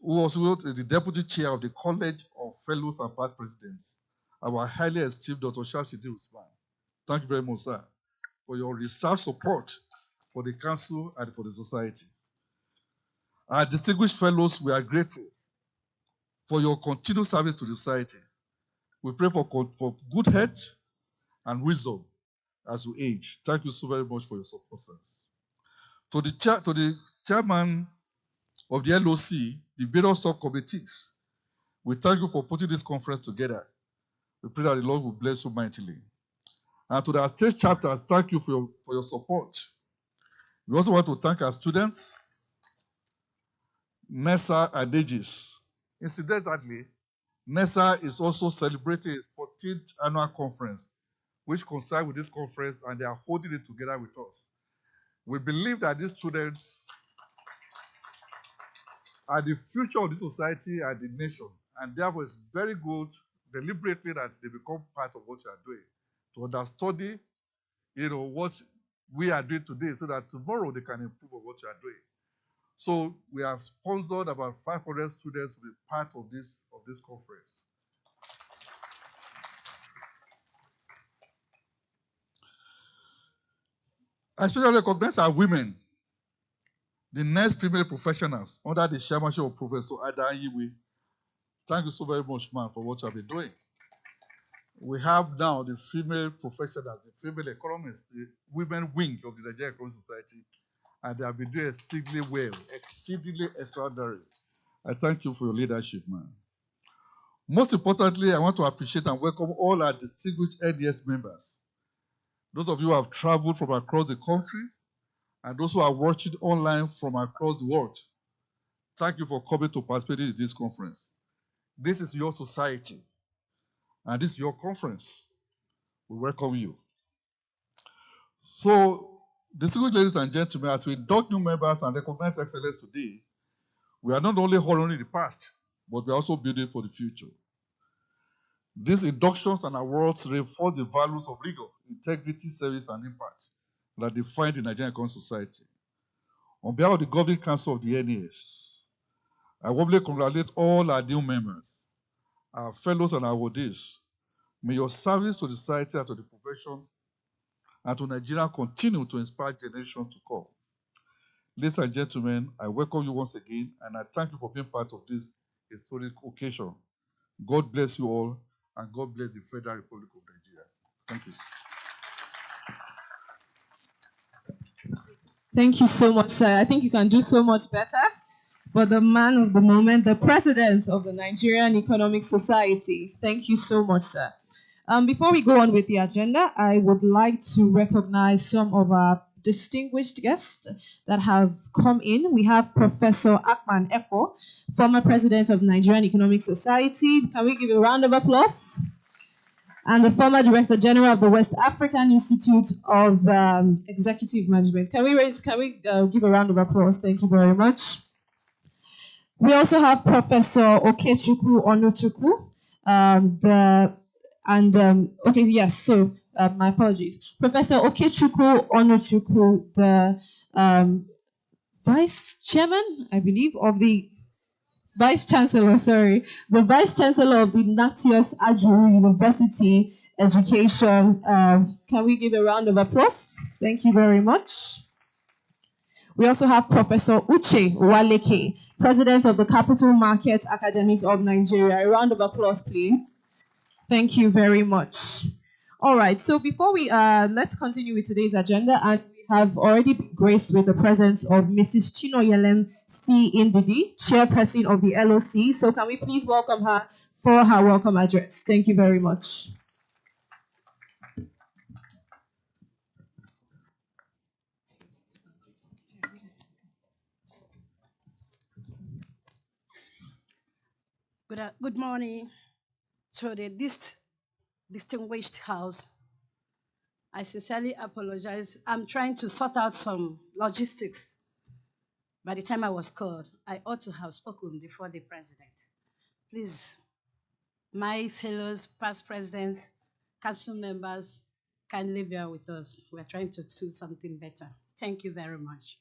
who also is the Deputy Chair of the College of Fellows and Past Presidents, our highly esteemed Dr. Chidozie Usman. Thank you very much, sir, for your research support for the Council and for the Society. Our distinguished fellows, we are grateful for your continued service to the Society. We pray for good health and wisdom as we age. Thank you so very much for your support, sirs. To the chairman of the LOC, the various subcommittees, we thank you for putting this conference together. We pray that the Lord will bless you mightily. And to the state chapters, thank you for your support. We also want to thank our students, NESA and AGES. Incidentally, NESA is also celebrating its 14th annual conference, which coincides with this conference, and they are holding it together with us. We believe that these students are the future of the society and the nation, and therefore it's very good deliberately that they become part of what you are doing, to understudy, what we are doing today, so that tomorrow they can improve on what you are doing. So we have sponsored about 500 students to be part of this conference. I especially recognize our women, the next female professionals under the chairmanship of Professor Adayiwe. Thank you so very much, ma'am, for what you have been doing. We have now the female professionals, the female economists, the women wing of the Nigerian Economic Society, and they have been doing exceedingly well, exceedingly extraordinary. I thank you for your leadership, ma'am. Most importantly, I want to appreciate and welcome all our distinguished NES members. Those of you who have traveled from across the country, and those who are watching online from across the world. Thank you for coming to participate in this conference. This is your society, and this is your conference. We welcome you. So, distinguished ladies and gentlemen, as we induct new members and recognize excellence today, we are not only honoring the past, but we are also building for the future. These inductions and awards reinforce the values of rigor, integrity, service, and impact that define the Nigerian Economic Society. On behalf of the Governing Council of the NES, I warmly congratulate all our new members, our fellows and our awardees. May your service to the society and to the profession and to Nigeria continue to inspire generations to come. Ladies and gentlemen, I welcome you once again, and I thank you for being part of this historic occasion. God bless you all, and God bless the Federal Republic of Nigeria. Thank you. Thank you so much, sir. I think you can do so much better. But the man of the moment, the president of the Nigerian Economic Society. Thank you so much, sir. Before we go on with the agenda, I would like to recognize some of our distinguished guests that have come in. We have Professor Akpan Eko, former president of Nigerian Economic Society. Can we give a round of applause? And the former Director General of the West African Institute of Executive Management. Can we give a round of applause? Thank you very much. We also have Professor Okechukwu Onuchukwu, my apologies. Professor Okechukwu Onuchukwu, the Vice Chairman, I believe, of the Vice Chancellor of the Ignatius Ajuru University Education. Can we give a round of applause? Thank you very much. We also have Professor Uche Waleke, President of the Capital Market Academics of Nigeria. A round of applause, please. Thank you very much. All right, so before we, let's continue with today's agenda, and we have already been graced with the presence of Mrs. Chinoyelem C. Indidi, Chairperson of the LOC. So can we please welcome her for her welcome address? Thank you very much. Good morning to this distinguished house. I sincerely apologize. I'm trying to sort out some logistics. By the time I was called, I ought to have spoken before the president. Please, my fellows, past presidents, council members, kindly bear with us. We're trying to do something better. Thank you very much.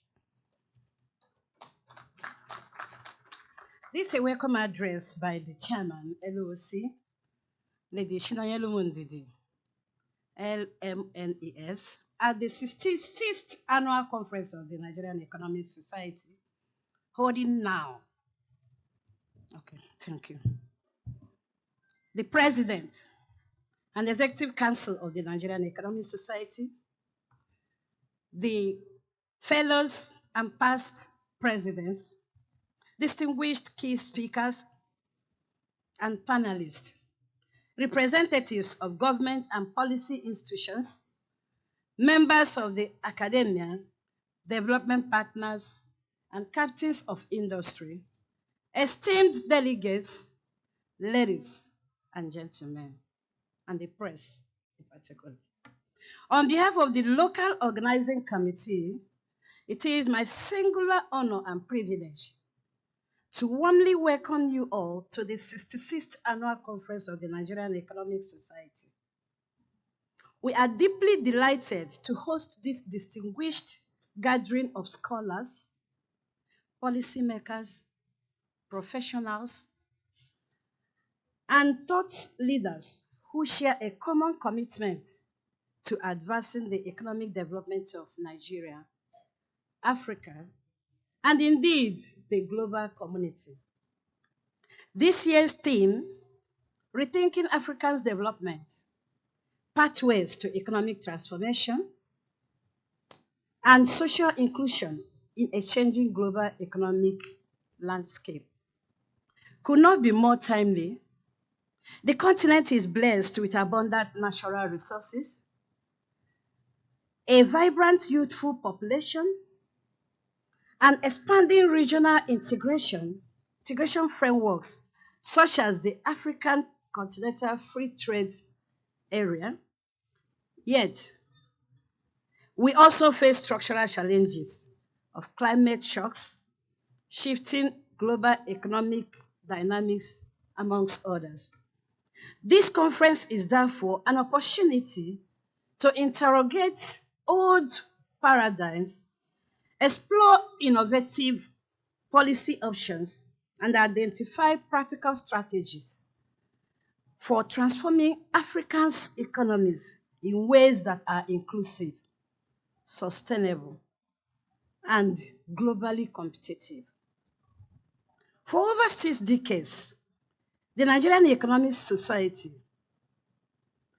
This is a welcome address by the chairman, LOC, Lady Shinayelu Mundidi, LMNES, at the 66th Annual Conference of the Nigerian Economic Society, holding now. Okay, thank you. The President and Executive Council of the Nigerian Economic Society, the fellows and past presidents, distinguished key speakers and panelists, representatives of government and policy institutions, members of the academia, development partners, and captains of industry, esteemed delegates, ladies and gentlemen, and the press in particular. On behalf of the local organizing committee, it is my singular honor and privilege to warmly welcome you all to the 66th Annual Conference of the Nigerian Economic Society. We are deeply delighted to host this distinguished gathering of scholars, policymakers, professionals, and thought leaders who share a common commitment to advancing the economic development of Nigeria, Africa, and indeed the global community. This year's theme, Rethinking Africa's Development, Pathways to Economic Transformation, and Social Inclusion in a Changing Global Economic Landscape, could not be more timely. The continent is blessed with abundant natural resources, a vibrant youthful population, and expanding regional integration frameworks such as the African Continental Free Trade Area. Yet, we also face structural challenges of climate shocks, shifting global economic dynamics, amongst others. This conference is therefore an opportunity to interrogate old paradigms, explore innovative policy options, and identify practical strategies for transforming Africa's economies in ways that are inclusive, sustainable, and globally competitive. For over 6 decades, the Nigerian Economic Society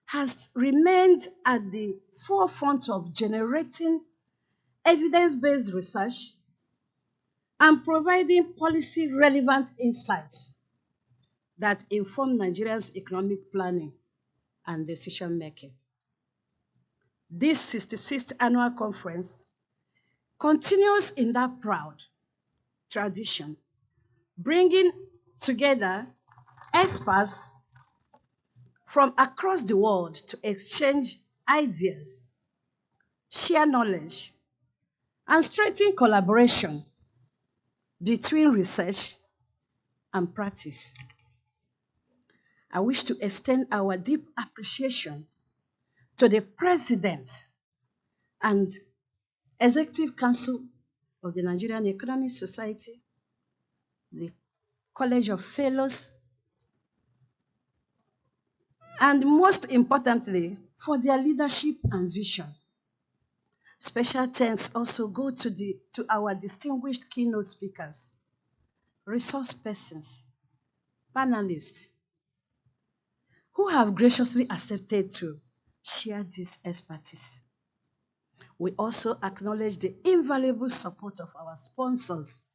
has remained at the forefront of generating evidence-based research and providing policy-relevant insights that inform Nigeria's economic planning and decision-making. This 66th annual conference continues in that proud tradition, bringing together experts from across the world to exchange ideas, share knowledge, and strengthen collaboration between research and practice. I wish to extend our deep appreciation to the President and Executive Council of the Nigerian Economic Society, the College of Fellows, and most importantly, for their leadership and vision. Special thanks also go to our distinguished keynote speakers, resource persons, panelists, who have graciously accepted to share this expertise. We also acknowledge the invaluable support of our sponsors,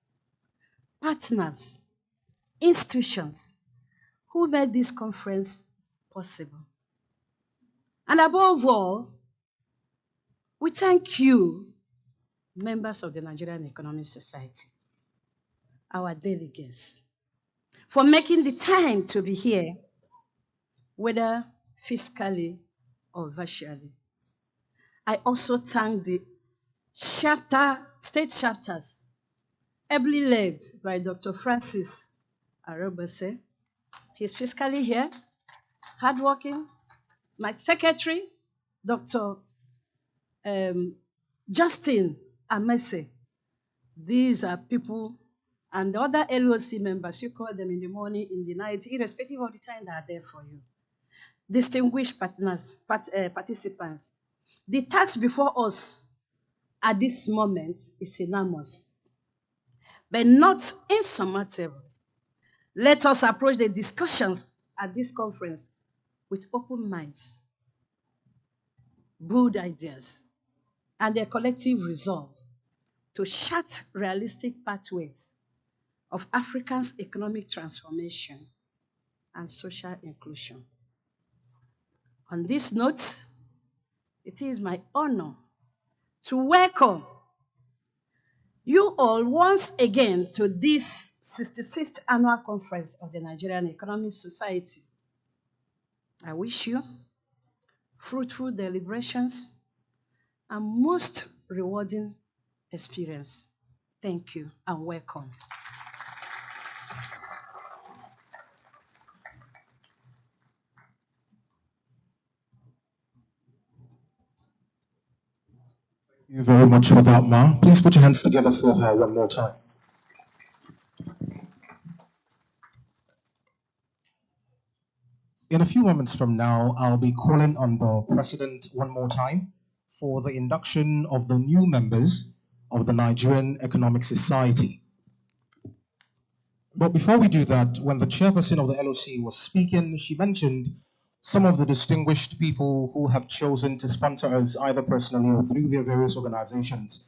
partners, institutions, who made this conference possible. And above all, we thank you, members of the Nigerian Economic Society, our delegates, for making the time to be here, whether physically or virtually. I also thank the state chapters, ably led by Dr. Francis Arobase. He's physically here, hardworking. My secretary, Dr. Justin Amese. These are people And the other LOC members, you call them in the morning, in the night, irrespective of the time they are there for you. Distinguished participants, the task before us at this moment is enormous, but not insurmountable. Let us approach the discussions at this conference with open minds, bold ideas, and a collective resolve to chart realistic pathways of Africa's economic transformation and social inclusion. On this note, it is my honor to welcome you all once again to this 66th annual conference of the Nigerian Economic Society. I wish you fruitful deliberations and most rewarding experience. Thank you and welcome. Thank you very much for that, Ma. Please put your hands together for her one more time. In a few moments from now, I'll be calling on the President one more time for the induction of the new members of the Nigerian Economic Society. But before we do that, when the chairperson of the LOC was speaking, she mentioned some of the distinguished people who have chosen to sponsor us either personally or through their various organizations.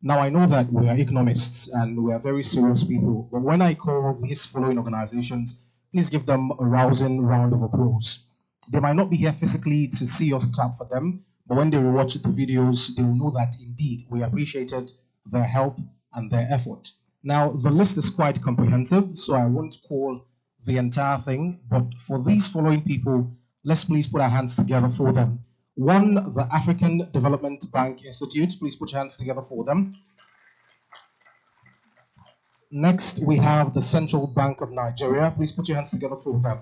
Now, I know that we are economists and we are very serious people, but when I call these following organizations, please give them a rousing round of applause. They might not be here physically to see us clap for them, but when they will watch the videos, they will know that indeed we appreciated their help and their effort. Now, the list is quite comprehensive, so I won't call the entire thing, but for these following people, let's please put our hands together for them. One, the African Development Bank Institute. Please put your hands together for them. Next, we have the Central Bank of Nigeria. Please put your hands together for them.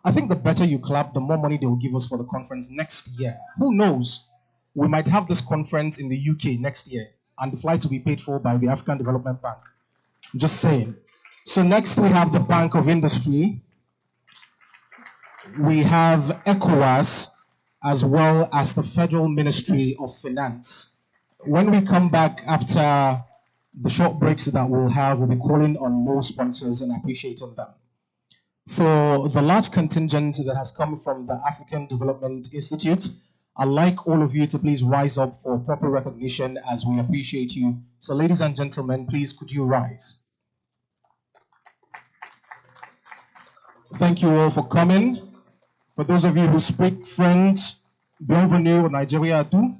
I think the better you clap, the more money they will give us for the conference next year. Who knows? We might have this conference in the UK next year, and the flights will be paid for by the African Development Bank. Just saying. So next, we have the Bank of Industry. We have ECOWAS, as well as the Federal Ministry of Finance. When we come back after the short breaks that we'll have, we'll be calling on more sponsors and appreciating them. For the large contingent that has come from the African Development Institute, I'd like all of you to please rise up for proper recognition as we appreciate you. So ladies and gentlemen, please could you rise? Thank you all for coming. For those of you who speak French, bienvenue au Nigeria too.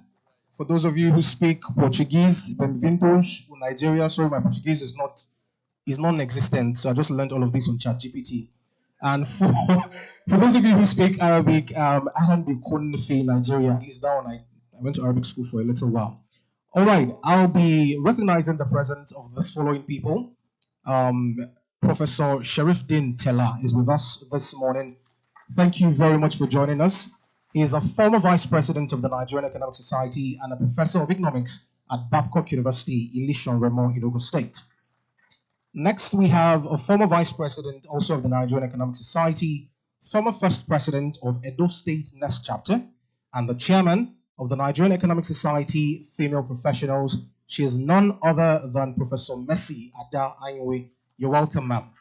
For those of you who speak Portuguese, bem-vindos to Nigeria. Sorry, my Portuguese is non-existent, so I just learned all of this on ChatGPT. And for those of you who speak Arabic, Ahlan bikun fi Nigeria. At least that one, I went to Arabic school for a little while. All right, I'll be recognizing the presence of the following people. Professor Sheriffdin Tella is with us this morning. Thank you very much for joining us. He is a former vice president of the Nigerian Economic Society and a professor of economics at Babcock University in Ilishan Remo, Enugu State. Next, we have a former vice president also of the Nigerian Economic Society, former first president of Edo State Nest Chapter, and the chairman of the Nigerian Economic Society Female Professionals. She is none other than Professor Messi Ada Anywe. You're welcome, ma'am.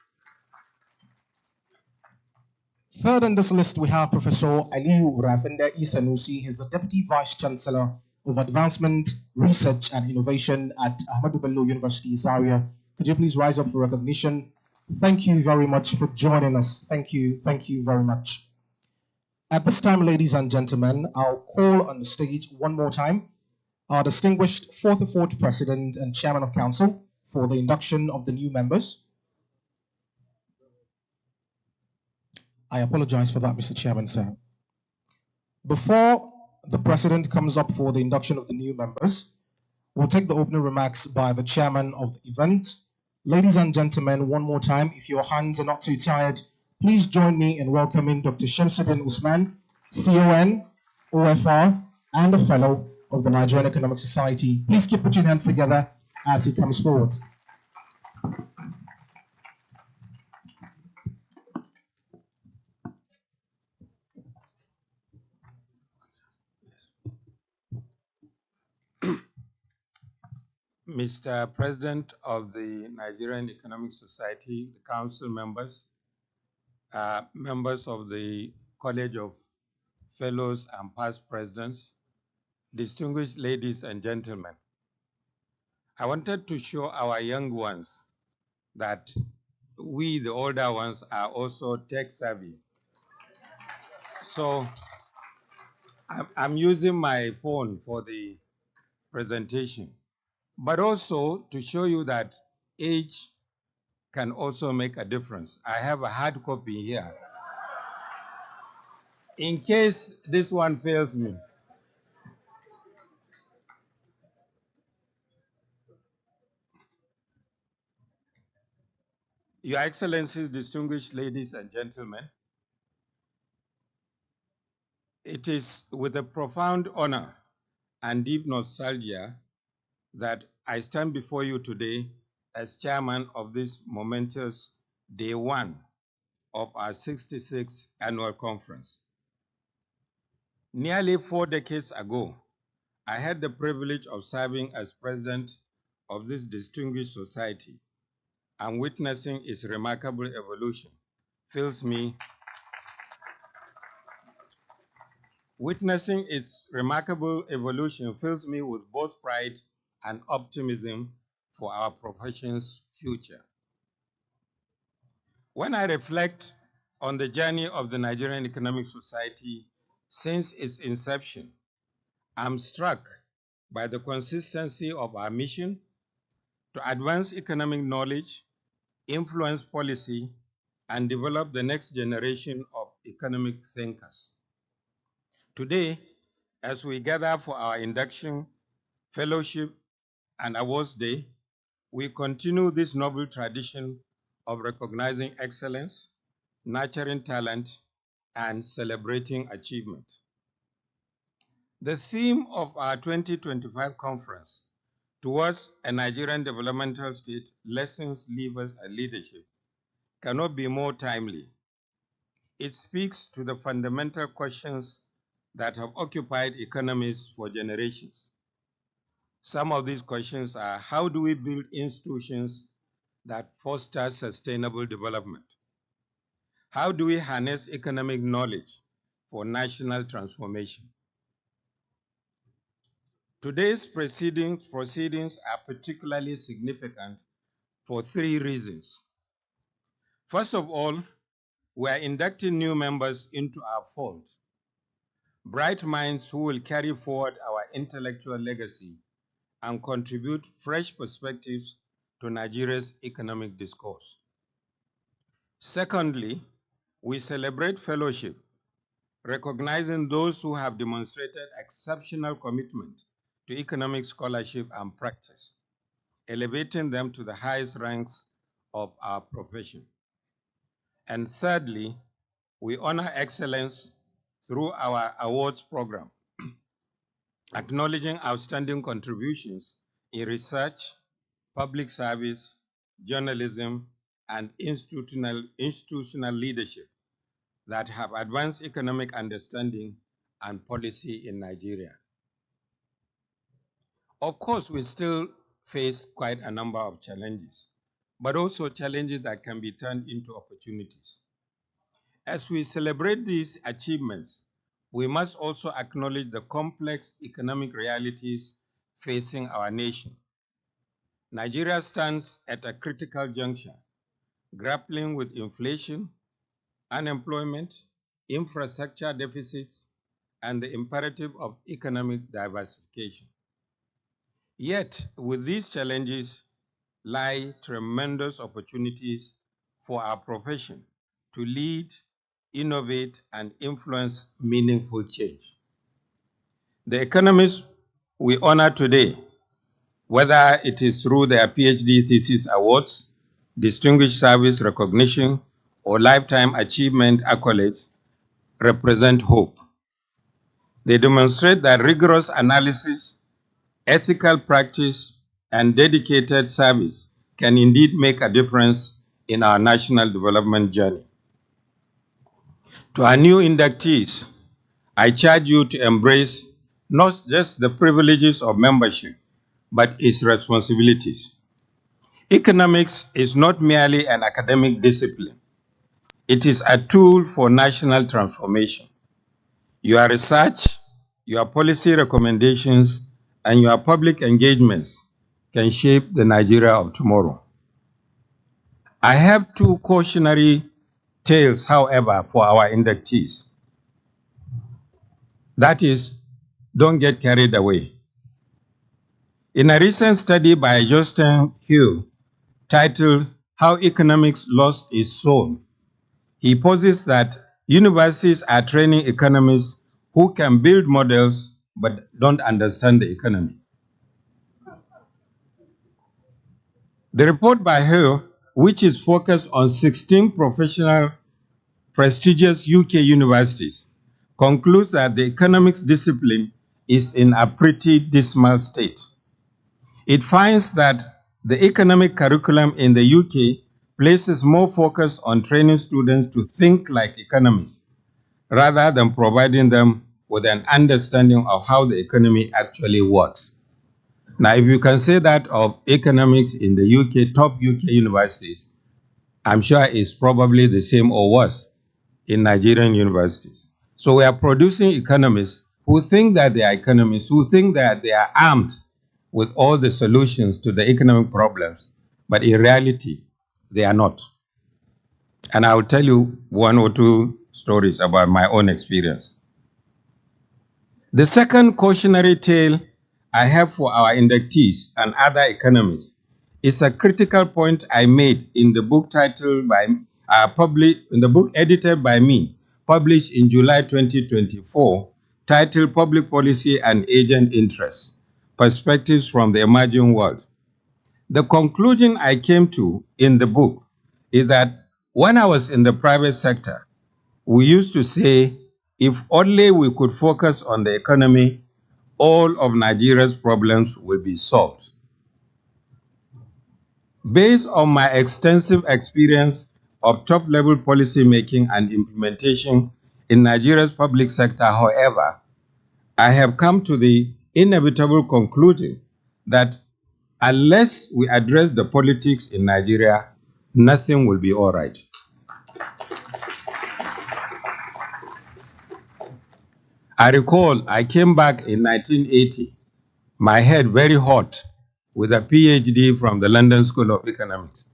Third on this list, we have Professor Aliyu Ravenda Isanusi. He's the Deputy Vice Chancellor of Advancement, Research and Innovation at Ahmadu Bello University, Zaria. Could you please rise up for recognition? Thank you very much for joining us. Thank you very much. At this time, ladies and gentlemen, I'll call on the stage one more time our distinguished 44th President and Chairman of Council for the induction of the new members. I apologize for that, Mr. Chairman, sir. Before the President comes up for the induction of the new members, we'll take the opening remarks by the Chairman of the event. Ladies and gentlemen, one more time, if your hands are not too tired, please join me in welcoming Dr. Shamsuddin Usman, CON, OFR, and a Fellow of the Nigerian Economic Society. Please keep putting your hands together as he comes forward. Mr. President of the Nigerian Economic Society, the council members, members of the College of Fellows and past presidents, distinguished ladies and gentlemen, I wanted to show our young ones that we, the older ones, are also tech savvy. So I'm using my phone for the presentation, but also to show you that age can also make a difference. I have a hard copy here. In case this one fails me. Your Excellencies, distinguished ladies and gentlemen, it is with a profound honor and deep nostalgia that I stand before you today as chairman of this momentous day one of our 66th annual conference. Nearly 4 decades ago, I had the privilege of serving as president of this distinguished society, and witnessing its remarkable evolution fills me with both pride and optimism for our profession's future. When I reflect on the journey of the Nigerian Economic Society since its inception, I'm struck by the consistency of our mission to advance economic knowledge, influence policy, and develop the next generation of economic thinkers. Today, as we gather for our induction, fellowship, and awards day, we continue this noble tradition of recognizing excellence, nurturing talent, and celebrating achievement. The theme of our 2025 conference, Towards a Nigerian Developmental State, Lessons, Levers, and Leadership, cannot be more timely. It speaks to the fundamental questions that have occupied economies for generations. Some of these questions are: how do we build institutions that foster sustainable development? How do we harness economic knowledge for national transformation? Today's proceedings are particularly significant for 3 reasons. First of all, we are inducting new members into our fold, bright minds who will carry forward our intellectual legacy and contribute fresh perspectives to Nigeria's economic discourse. Secondly, we celebrate fellowship, recognizing those who have demonstrated exceptional commitment to economic scholarship and practice, elevating them to the highest ranks of our profession. And thirdly, we honor excellence through our awards program, acknowledging outstanding contributions in research, public service, journalism, and institutional leadership that have advanced economic understanding and policy in Nigeria. Of course, we still face quite a number of challenges, but also challenges that can be turned into opportunities. As we celebrate these achievements, we must also acknowledge the complex economic realities facing our nation. Nigeria stands at a critical juncture, grappling with inflation, unemployment, infrastructure deficits, and the imperative of economic diversification. Yet, with these challenges lie tremendous opportunities for our profession to lead, innovate, and influence meaningful change. The economists we honor today, whether it is through their PhD thesis awards, distinguished service recognition, or lifetime achievement accolades, represent hope. They demonstrate that rigorous analysis, ethical practice, and dedicated service can indeed make a difference in our national development journey. To our new inductees, I charge you to embrace not just the privileges of membership, but its responsibilities. Economics is not merely an academic discipline. It is a tool for national transformation. Your research, your policy recommendations, and your public engagements can shape the Nigeria of tomorrow. I have two cautionary tales, however, for our inductees. That is, don't get carried away. In a recent study by Justin Hugh titled How Economics Lost Its Soul, he posits that universities are training economists who can build models but don't understand the economy. The report by Hugh, which is focused on 16 prestigious UK universities, concludes that the economics discipline is in a pretty dismal state. It finds that the economic curriculum in the UK places more focus on training students to think like economists, rather than providing them with an understanding of how the economy actually works. Now, if you can say that of economics in the UK, top UK universities, I'm sure it's probably the same or worse in Nigerian universities. So we are producing economists who think that they are economists, who think that they are armed with all the solutions to the economic problems, but in reality, they are not. And I will tell you one or two stories about my own experience. The second cautionary tale I have for our inductees and other economists is a critical point I made in the book titled in the book edited by me, published in July 2024, titled Public Policy and Agent Interests: Perspectives from the Emerging World. The conclusion I came to in the book is that when I was in the private sector, we used to say, if only we could focus on the economy, all of Nigeria's problems will be solved. Based on my extensive experience of top-level policy making and implementation in Nigeria's public sector, however, I have come to the inevitable conclusion that unless we address the politics in Nigeria, nothing will be all right. I recall I came back in 1980, my head very hot, with a PhD from the London School of Economics.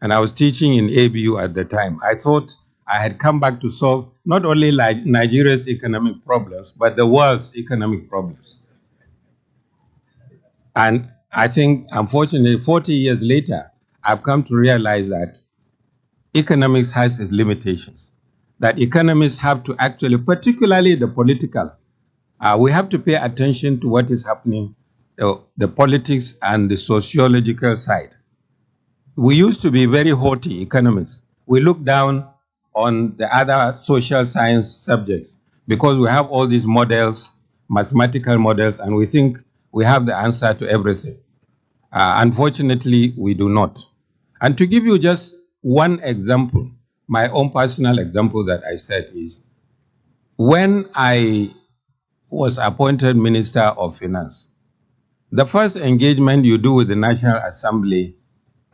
And I was teaching in ABU at the time. I thought I had come back to solve not only Nigeria's economic problems, but the world's economic problems. And I think, unfortunately, 40 years later, I've come to realize that economics has its limitations, that economists have to actually, particularly the political, we have to pay attention to what is happening, the politics and the sociological side. We used to be very haughty economists. We look down on the other social science subjects because we have all these models, mathematical models, and we think we have the answer to everything. Unfortunately, we do not. And to give you just one example, my own personal example that I said is, when I was appointed Minister of Finance, the first engagement you do with the National Assembly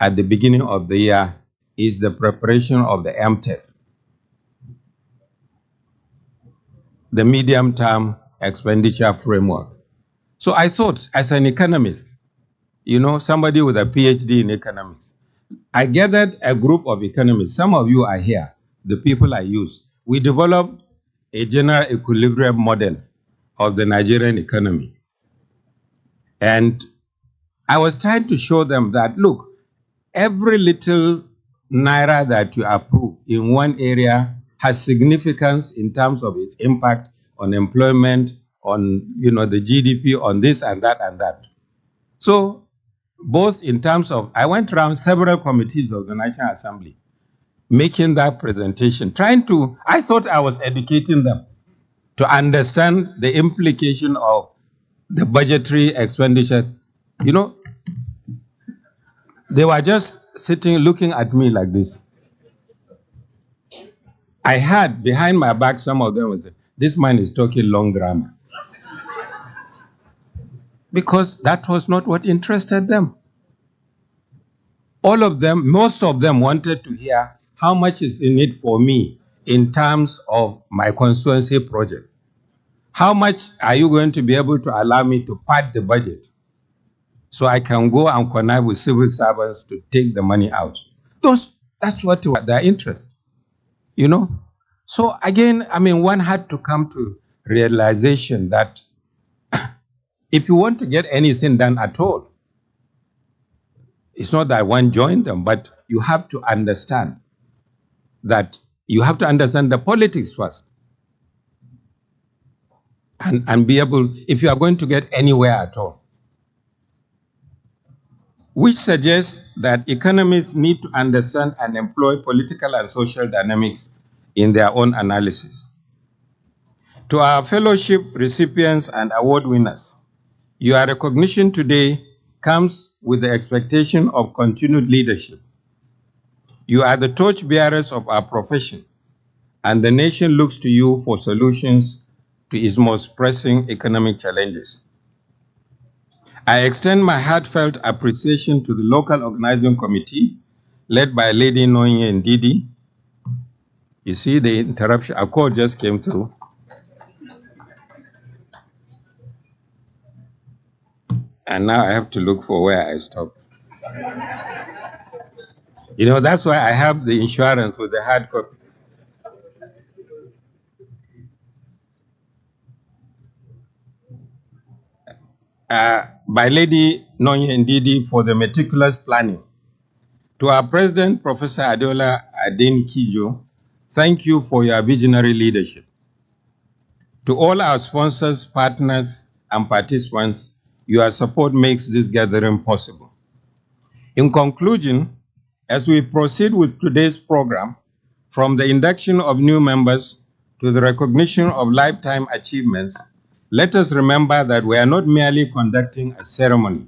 at the beginning of the year is the preparation of the MTEP, the medium-term expenditure framework. So I thought, as an economist, somebody with a PhD in economics, I gathered a group of economists. Some of you are here, the people I use. We developed a general equilibrium model of the Nigerian economy. And I was trying to show them that, look, every little naira that you approve in one area has significance in terms of its impact on employment, on the GDP, on this and that and that. So both in terms of, I went around several committees of the National Assembly, making that presentation, I thought I was educating them to understand the implication of the budgetary expenditure. They were just sitting, looking at me like this. I heard behind my back, some of them was, this man is talking long grammar. Because that was not what interested them. All of them, most of them wanted to hear how much is in it for me in terms of my constituency project. How much are you going to be able to allow me to pad the budget so I can go and connive with civil servants to take the money out? That's what their interest, you know? So again, I mean, one had to come to realization that if you want to get anything done at all, it's not that one joined them, but you have to understand that you have to understand the politics first and be able, if you are going to get anywhere at all, which suggests that economists need to understand and employ political and social dynamics in their own analysis. To our fellowship recipients and award winners, your recognition today comes with the expectation of continued leadership. You are the torchbearers of our profession, and the nation looks to you for solutions to its most pressing economic challenges. I extend my heartfelt appreciation to the local organizing committee led by Lady Noye Ndidi. You see the interruption, a call just came through. And now I have to look for where I stopped. You know, that's why I have the insurance with the hard copy. By Lady Noye Ndidi for the meticulous planning. To our President, Professor Adeola Adenkijo, thank you for your visionary leadership. To all our sponsors, partners, and participants, your support makes this gathering possible. In conclusion, as we proceed with today's program, from the induction of new members to the recognition of lifetime achievements, let us remember that we are not merely conducting a ceremony.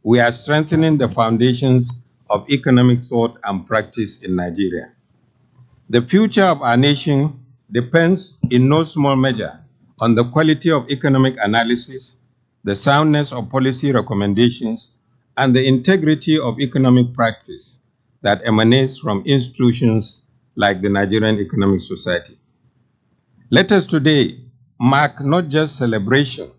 We are strengthening the foundations of economic thought and practice in Nigeria. The future of our nation depends in no small measure on the quality of economic analysis, the soundness of policy recommendations, and the integrity of economic practice that emanates from institutions like the Nigerian Economic Society. Let us today mark not just celebration,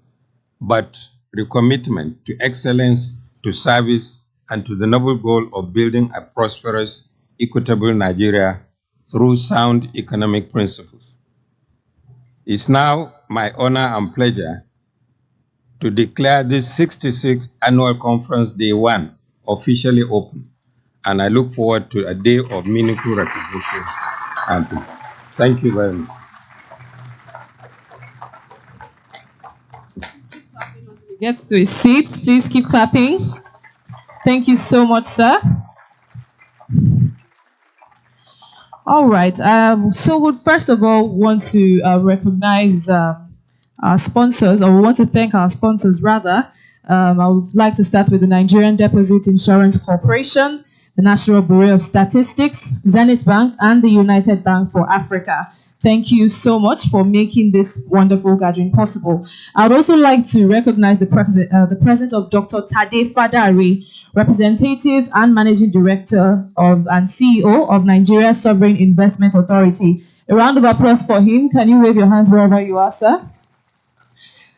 but recommitment to excellence, to service, and to the noble goal of building a prosperous, equitable Nigeria through sound economic principles. It's now my honor and pleasure to declare this 66th Annual Conference Day 1 officially open, and I look forward to a day of meaningful recognition and peace. Thank you very much. Gets to his seat. Please keep clapping. Thank you so much, sir. All right. So we first of all want to recognize our sponsors, or we want to thank our sponsors rather. I would like to start with the Nigerian Deposit Insurance Corporation, the National Bureau of Statistics, Zenith Bank, and the United Bank for Africa. Thank you so much for making this wonderful gathering possible. I would also like to recognize the presence of Dr. Tade Fadari, Representative and Managing Director and CEO of Nigeria Sovereign Investment Authority. A round of applause for him. Can you wave your hands wherever you are, sir?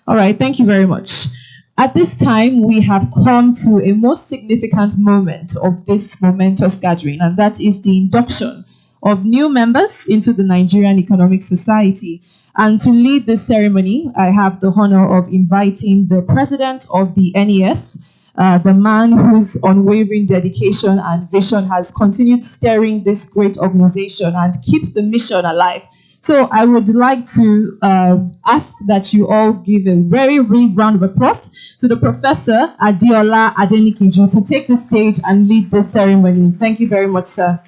All right, thank you very much. At this time, we have come to a most significant moment of this momentous gathering, and that is the induction of new members into the Nigerian Economic Society. And to lead this ceremony, I have the honor of inviting the president of the NES, the man whose unwavering dedication and vision has continued steering this great organization and keeps the mission alive. So I would like to ask that you all give a very big round of applause to the Professor Adeola Adenkijo to take the stage and lead this ceremony. Thank you very much, sir.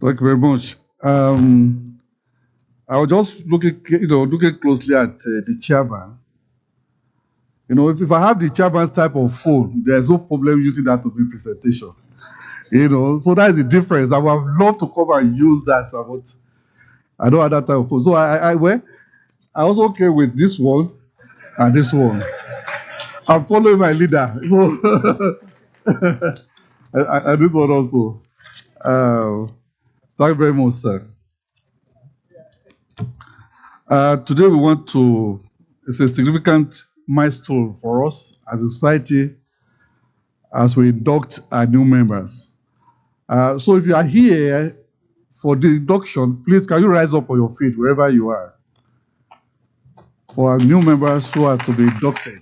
Thank you very much. I was just looking closely at the chairman. If I have the chairman's type of phone, there's no problem using that to do presentation. So that is the difference. I would have loved to come and use that, but I don't have that type of phone. So I was okay with this one and this one. I'm following my leader. So and this one also. Thank you very much, sir. Today it's a significant milestone for us as a society as we induct our new members. So if you are here for the induction, please can you rise up on your feet wherever you are for our new members who are to be inducted.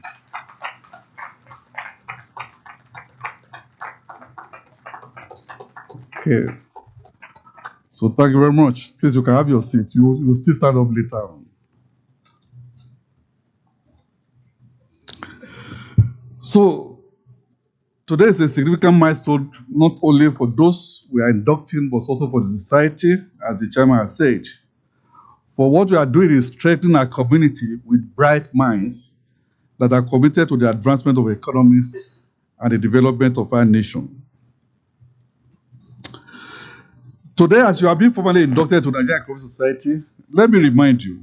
Okay. So thank you very much. Please, you can have your seat. You will still stand up later on. So today is a significant milestone, not only for those we are inducting, but also for the society, as the chairman has said. For what we are doing is strengthening our community with bright minds that are committed to the advancement of economies and the development of our nation. Today, as you are being formally inducted to the Nigerian Economic Society, let me remind you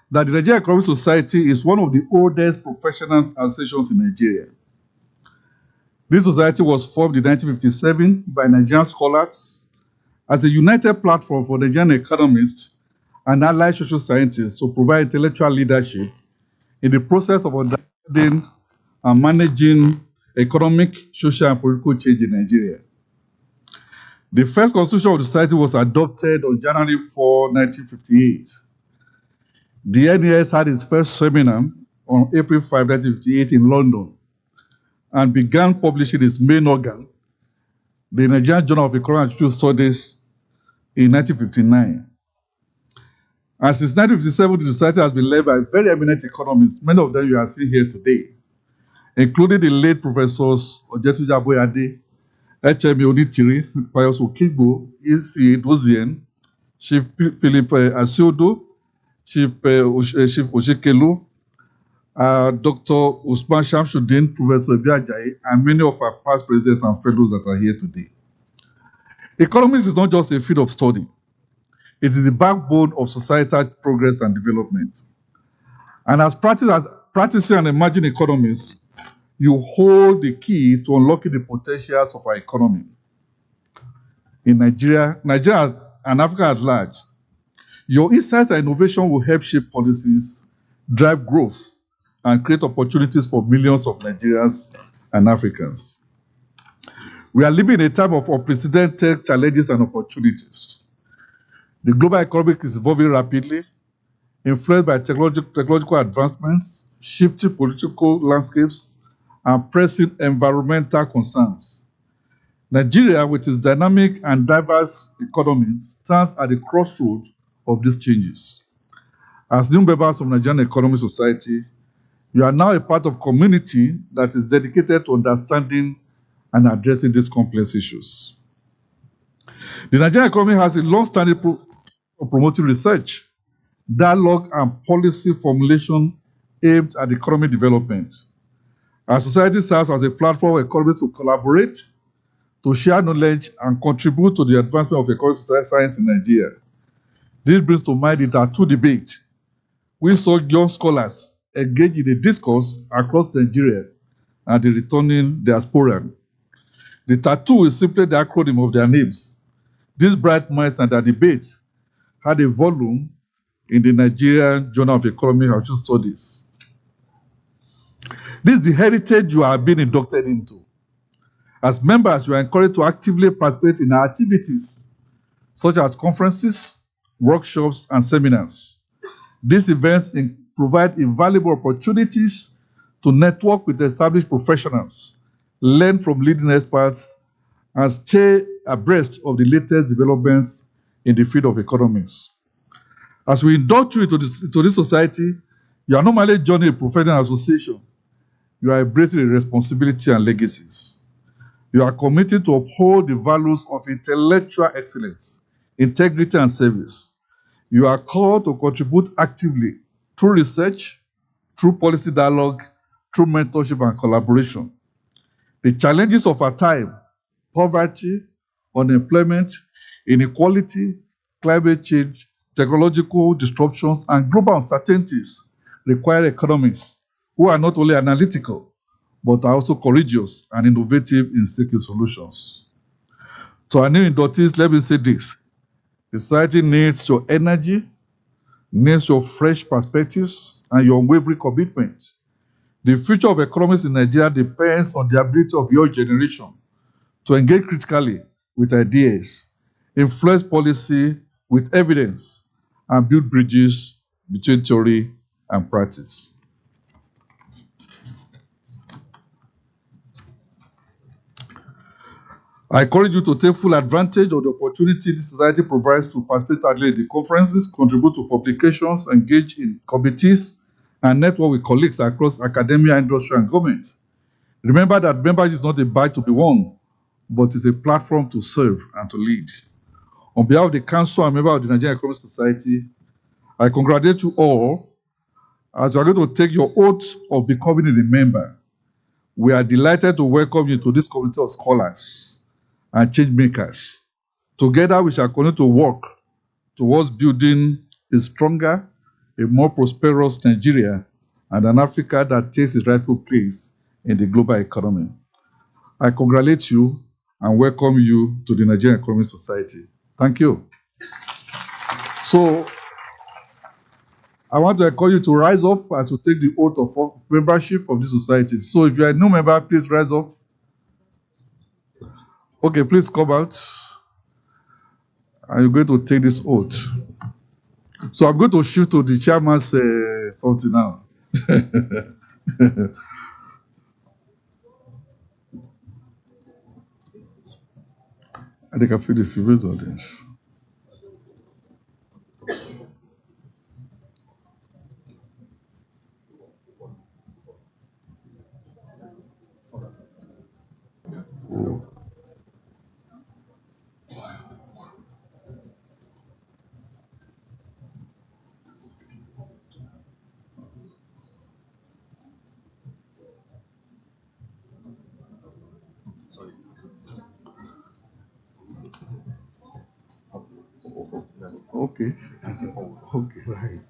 that the Nigerian Economic Society is one of the oldest professional associations in Nigeria. This society was formed in 1957 by Nigerian scholars as a united platform for Nigerian economists and allied social scientists to provide intellectual leadership in the process of understanding and managing economic, social, and political change in Nigeria. The first constitution of the society was adopted on January 4, 1958. The NES had its first seminar on April 5, 1958 in London and began publishing its main organ, the Nigerian Journal of Economic and Social Studies, in 1959. And since 1957, the society has been led by very eminent economists, many of them you are seeing here today, including the late professors Adedtutu, H.M. Onitiri, Pius Okigbo, E.C. Dozian, Chief Philip Asiodo, Chief Oshikelu, Dr. Usman Shamsuddin, Professor Ibiajayi, and many of our past presidents and fellows that are here today. Economics is not just a field of study. It is the backbone of societal progress and development. And as practicing and emerging economists, you hold the key to unlocking the potentials of our economy. In Nigeria and Africa at large, your insights and innovation will help shape policies, drive growth, and create opportunities for millions of Nigerians and Africans. We are living in a time of unprecedented challenges and opportunities. The global economy is evolving rapidly, influenced by technological advancements, shifting political landscapes, and pressing environmental concerns. Nigeria, with its dynamic and diverse economy, stands at the crossroads of these changes. As new members of Nigerian Economic Society, you are now a part of a community that is dedicated to understanding and addressing these complex issues. The Nigerian economy has a long-standing of promoting research, dialogue, and policy formulation aimed at economic development. Our society serves as a platform for economists to collaborate, to share knowledge, and contribute to the advancement of economic science in Nigeria. This brings to mind the tattoo debate. We saw young scholars engage in a discourse across Nigeria and the returning diaspora. The tattoo is simply the acronym of their names. These bright minds and their debates had a volume in the Nigerian Journal of Economic and Social Studies. This is the heritage you are being inducted into. As members, you are encouraged to actively participate in our activities, such as conferences, workshops, and seminars. These events provide invaluable opportunities to network with established professionals, learn from leading experts, and stay abreast of the latest developments in the field of economics. As we induct you into this society, you are not merely joining a professional association, you are embracing a responsibility and legacies. You are committed to uphold the values of intellectual excellence, integrity, and service. You are called to contribute actively through research, through policy dialogue, through mentorship and collaboration. The challenges of our time, poverty, unemployment, inequality, climate change, technological disruptions, and global uncertainties require economists who are not only analytical, but are also courageous and innovative in seeking solutions. To our new inductees, let me say this. The society needs your energy, needs your fresh perspectives, and your unwavering commitment. The future of economics in Nigeria depends on the ability of your generation to engage critically with ideas, influence policy with evidence, and build bridges between theory and practice. I encourage you to take full advantage of the opportunity the society provides to participate actively in the conferences, contribute to publications, engage in committees, and network with colleagues across academia, industry, and government. Remember that membership is not a badge to be worn, but is a platform to serve and to lead. On behalf of the Council and member of the Nigerian Economic Society, I congratulate you all as you are going to take your oath of becoming a member. We are delighted to welcome you to this community of scholars and change makers. Together, we shall continue to work towards building a stronger, a more prosperous Nigeria and an Africa that takes its rightful place in the global economy. I congratulate you and welcome you to the Nigerian Economic Society. Thank you. So, I want to encourage you to rise up and to take the oath of membership of this society. So, if you are a new member, please rise up. Okay, please come out. And you're going to take this oath. So, I'm going to shift to the chairman's something now. I think I feel the favorite of this. Oh. Okay. Okay, right.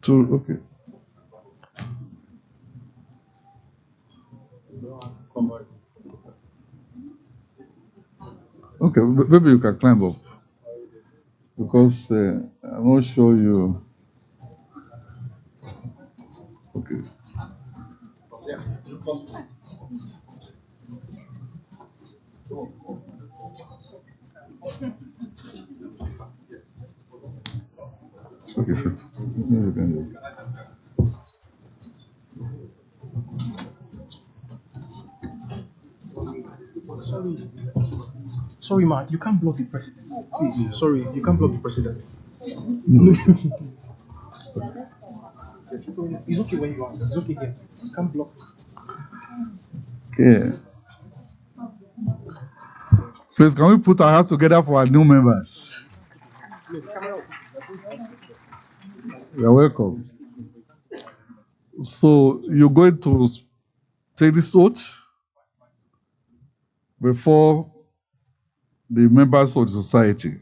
Okay. Okay, maybe you can climb up. Because I'm not sure you. Okay. Okay, sir. Maybe you can go. Sorry, ma, you can't block the president. Please, sorry, you can't block the president. No. It's okay when you are. It's okay here. You can't block. Okay. Please, can we put our hands together for our new members? You're welcome. So, you're going to take this oath before the members of the society,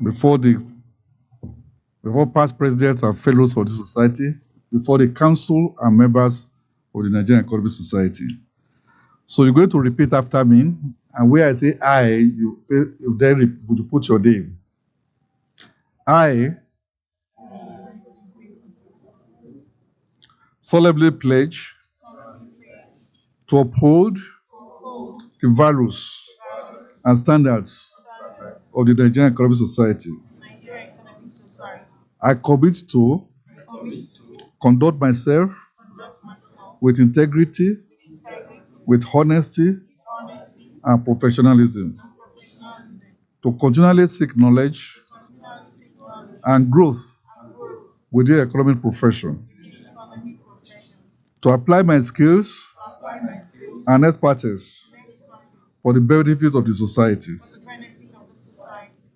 before past presidents and fellows of the society, before the council and members of the Nigerian Economic Society. So you're going to repeat after me, and where I say I, you then would put your name. I solemnly pledge to uphold the values and standards of the Nigerian Economic Society. I commit to conduct myself with integrity, with honesty, and professionalism, to continually seek knowledge and growth within the economic profession, to apply my skills and expertise for the benefit of the society,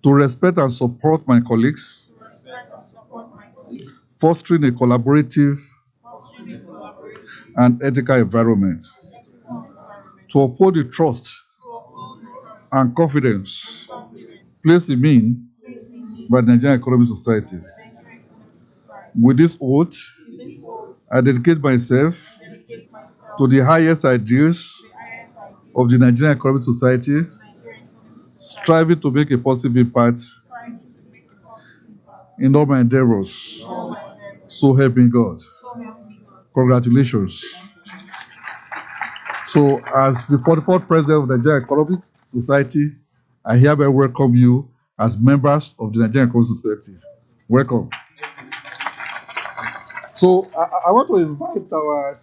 to respect and support my colleagues, fostering a collaborative and ethical environment, to uphold the trust and confidence placed in me by the Nigerian Economic Society. With this oath, I dedicate myself to the highest ideals of the Nigerian Economic Society, striving to make a positive impact in all my endeavors. So help me God. Congratulations. So, as the 44th President of the Nigerian Economic Society, I hereby welcome you as members of the Nigerian Economic Society. Welcome. So, I want to invite our,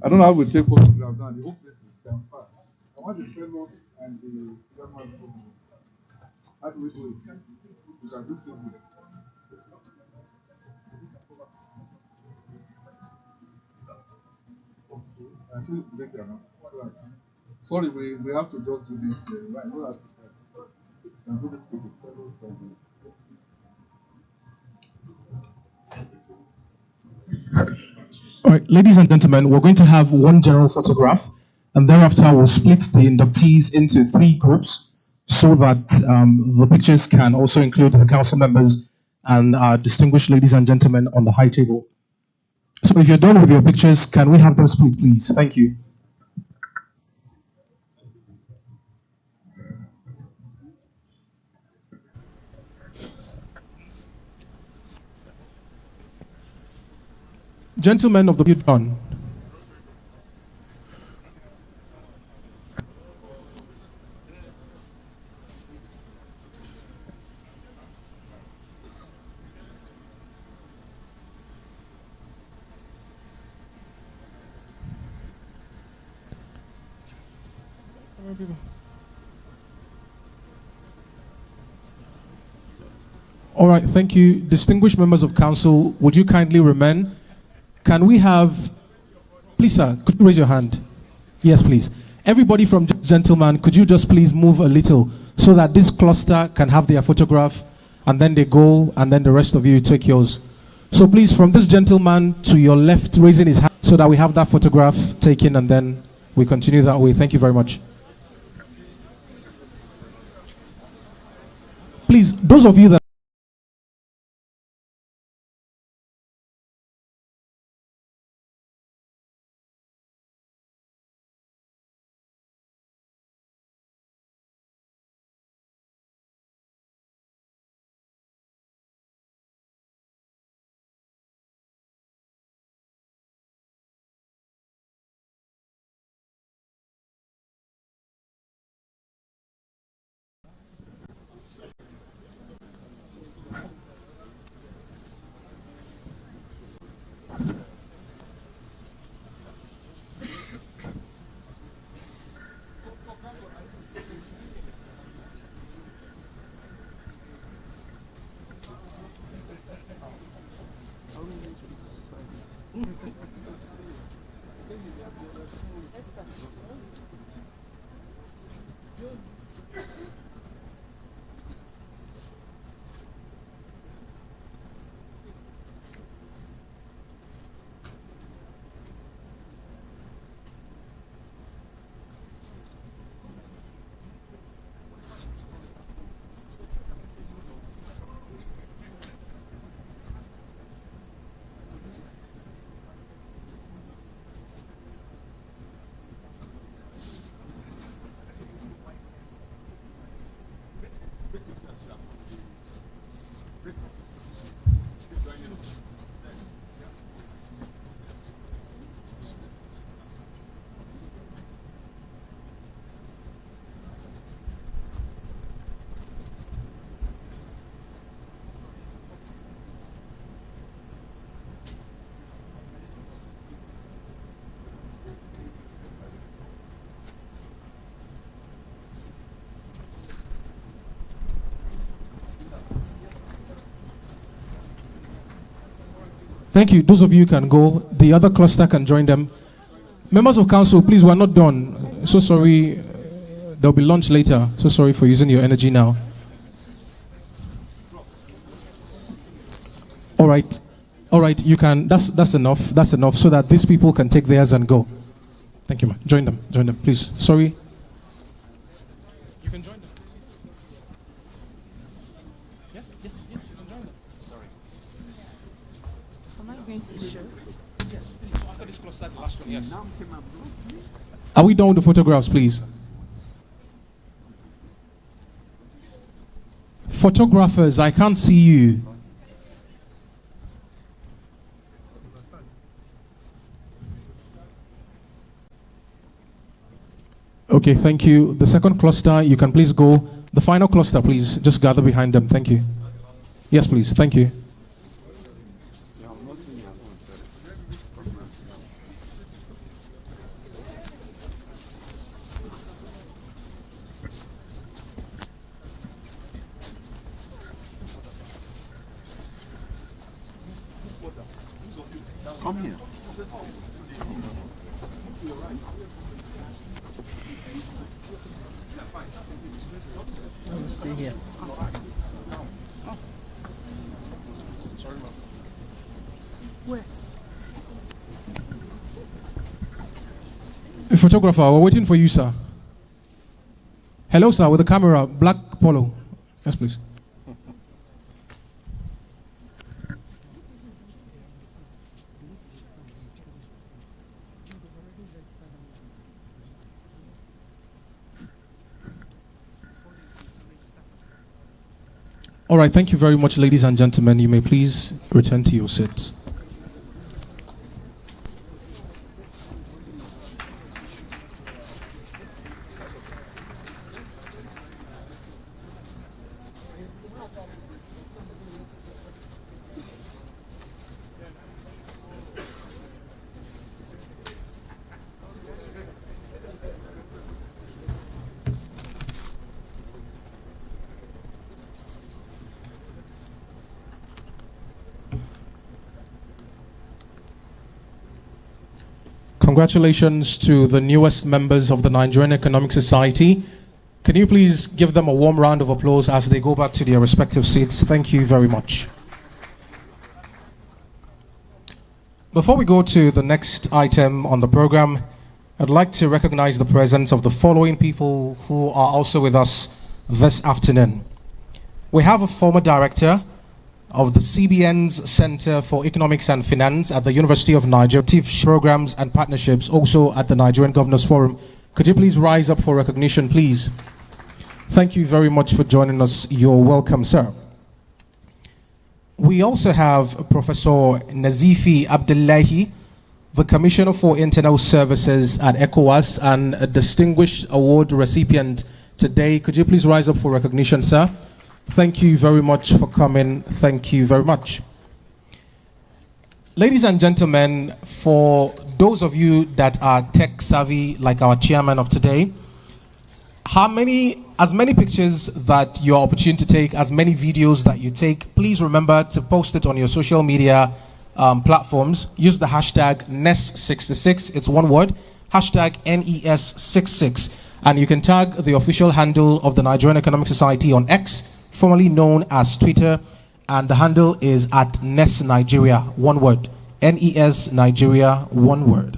I don't know how we take photographs now, the whole place is damn far. I want the fellows and the chairman to, how do we do it? You can do it. I should break them up. Right. Sorry, we have to just do this. Right. No, that's can do it with the fellows and the, All right, ladies and gentlemen, we're going to have one general photograph, and thereafter we'll split the inductees into 3 groups so that the pictures can also include the council members and distinguished ladies and gentlemen on the high table. So if you're done with your pictures, can we have them split, please? Thank you. Gentlemen of the view done. All right, thank you. Distinguished members of council, would you kindly remain? Can we have, please sir, could you raise your hand? Yes, please. Everybody from gentlemen, could you just please move a little so that this cluster can have their photograph and then they go and then the rest of you take yours. So please, from this gentleman to your left, raising his hand so that we have that photograph taken and then we continue that way. Thank you very much. Please, those of you that thank you. Those of you can go. The other cluster can join them. Members of council, please, we're not done. So sorry. There'll be lunch later. So sorry for using your energy now. All right. All right, you can, that's enough. That's enough so that these people can take theirs and go. Thank you, man. Join them, please. Sorry. You can join them. Yes, you can join them. Sorry. Am I going to show? Yes, please. After this cluster, the last one, yes. Are we done with the photographs, please? Photographers, I can't see you. Okay, thank you. The second cluster, you can please go. The final cluster, please, just gather behind them. Thank you. Yes, please. Thank you. Come here. Stay here. Where? A photographer, we're waiting for you, sir. Hello, sir, with the camera, black polo. Yes, please. All right, thank you very much, ladies and gentlemen. You may please return to your seats. Congratulations to the newest members of the Nigerian Economic Society. Can you please give them a warm round of applause as they go back to their respective seats? Thank you very much. Before we go to the next item on the program, I'd like to recognize the presence of the following people who are also with us this afternoon. We have a former director of the CBN's Center for Economics and Finance at the University of Nigeria, Programs and Partnerships, also at the Nigerian Governors Forum. Could you please rise up for recognition, please? Thank you very much for joining us. You're welcome, sir. We also have Professor Nazifi Abdullahi, the Commissioner for Internal Services at ECOWAS and a distinguished award recipient today. Could you please rise up for recognition, sir? Thank you very much for coming. Thank you very much. Ladies and gentlemen, for those of you that are tech savvy, like our chairman of today, as many pictures that you're opportune to take, as many videos that you take, please remember to post it on your social media platforms. Use the hashtag NES66, it's one word, hashtag NES66, and you can tag the official handle of the Nigerian Economic Society on X, formerly known as Twitter, and the handle is at NES Nigeria, one word, NES Nigeria, one word.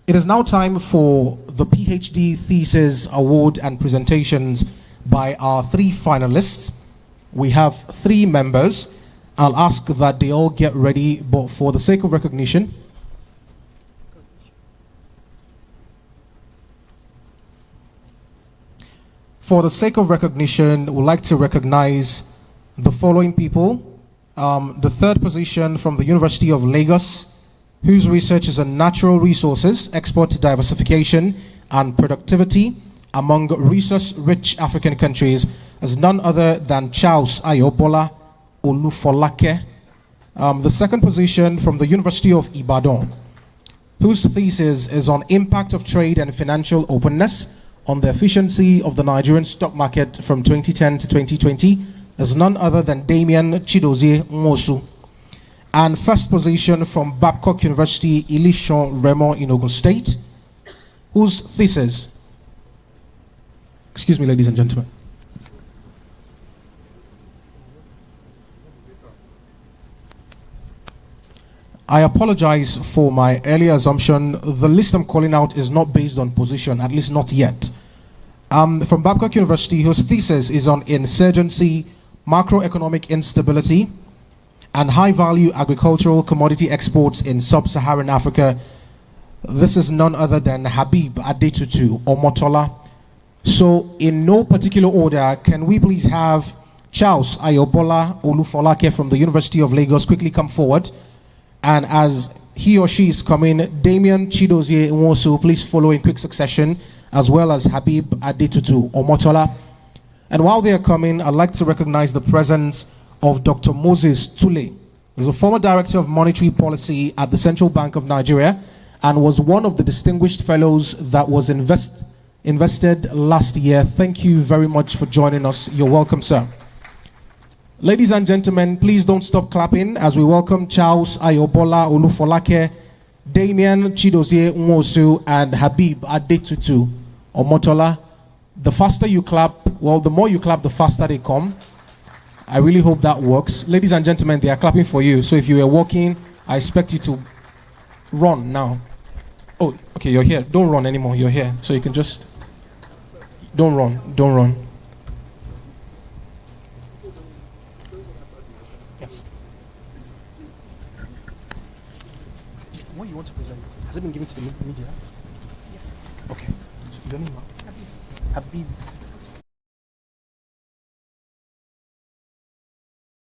It is now time for the PhD thesis award and presentations by our three finalists. We have three members. I'll ask that they all get ready, but for the sake of recognition, we'd like to recognize the following people. The third position from the University of Lagos, whose research is on natural resources, export diversification, and productivity among resource-rich African countries, is none other than Charles Ayobola Olufolake. The second position from the University of Ibadan, whose thesis is on impact of trade and financial openness on the efficiency of the Nigerian stock market from 2010 to 2020, is none other than Damian Chidozie Nwosu. And first position from Babcock University, Ilishon Remo in Ogun State, whose thesis, excuse me, ladies and gentlemen. I apologize for my earlier assumption. The list I'm calling out is not based on position, at least not yet. From Babcock University, whose thesis is on insurgency, macroeconomic instability, and high-value agricultural commodity exports in Sub-Saharan Africa. This is none other than Habib Adedtutu, Omotola. So, in no particular order, can we please have Charles Ayobola Olufolake from the University of Lagos quickly come forward? And as he or she is coming, Damian, Chidozie, Nwosu, please follow in quick succession, as well as Habib Adedtutu, Omotola. And while they are coming, I'd like to recognize the presence of Dr. Moses Tule. He's a former director of monetary policy at the Central Bank of Nigeria and was one of the distinguished fellows that was invested last year. Thank you very much for joining us. You're welcome, sir. Ladies and gentlemen, please don't stop clapping as we welcome Charles Ayobola Olufolake, Damian, Chidozie, Nwosu, and Habib Adedtutu, Omotola. The faster you clap, well, the more you clap, the faster they come. I really hope that works. Ladies and gentlemen, they are clapping for you. So if you were walking, I expect you to run now. Oh, okay, you're here. Don't run anymore. You're here. So you can just... Don't run. Don't run. Yes. What you want to present? Has it been given to the media? Yes. Okay. So your name? Habib.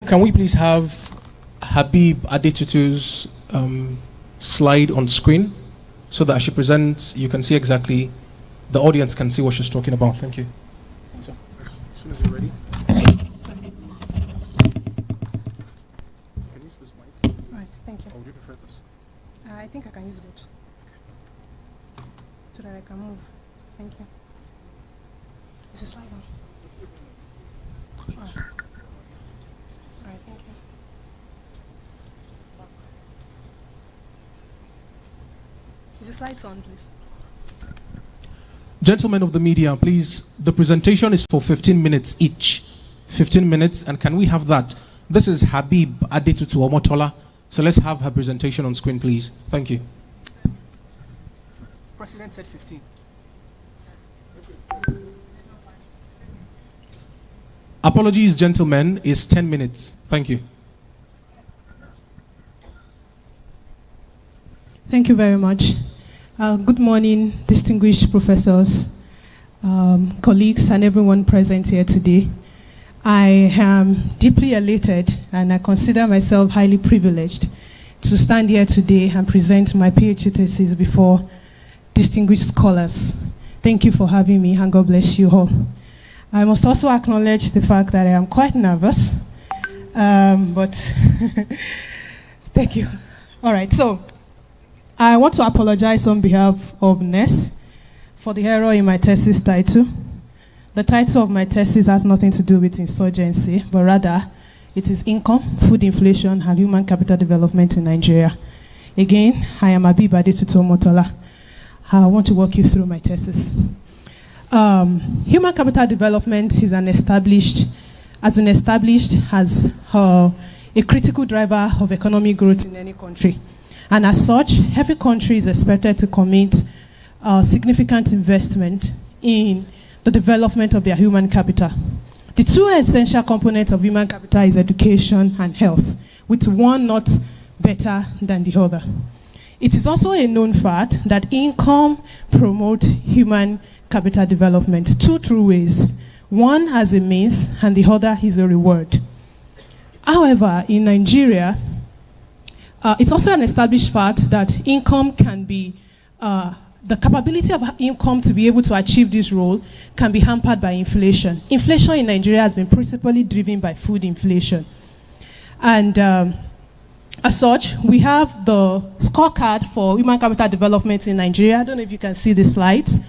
Can we please have Habib Adedtutu's slide on screen so that as she presents, you can see exactly, the audience can see what she's talking about. Thank you. So, as soon as you're ready. Can you use this mic? Right, thank you. Or would you prefer this? I think I can use both so that I can move. Thank you. Is the slide on? Oh. All right, thank you. Is the slides on, please? Gentlemen of the media, please, the presentation is for 15 minutes each. 15 minutes, and can we have that? This is Habib Adedtutu Omotola. So let's have her presentation on screen, please. Thank you. President said 15. Apologies, gentlemen, is 10 minutes. Thank you. Thank you very much. Good morning, distinguished professors, colleagues, and everyone present here today. I am deeply elated, and I consider myself highly privileged to stand here today and present my PhD thesis before distinguished scholars. Thank you for having me, and God bless you all. I must also acknowledge the fact that I am quite nervous, but thank you. All right, so I want to apologize on behalf of Openness for the error in my thesis title. The title of my thesis has nothing to do with insurgency, but rather it is income, food inflation, and human capital development in Nigeria. Again, I am Habib Adedtutu Omotola. I want to walk you through my thesis. Human capital development has been established as a critical driver of economic growth in any country. And as such, every country is expected to commit significant investment in the development of their human capital. The two essential components of human capital is education and health, with one not better than the other. It is also a known fact that income promotes human capital development two true ways. One as a means and the other is a reward. However, in Nigeria, it's also an established fact that income can be, the capability of income to be able to achieve this role can be hampered by inflation. Inflation in Nigeria has been principally driven by food inflation. And as such, we have the scorecard for human capital development in Nigeria. I don't know if you can see the slides.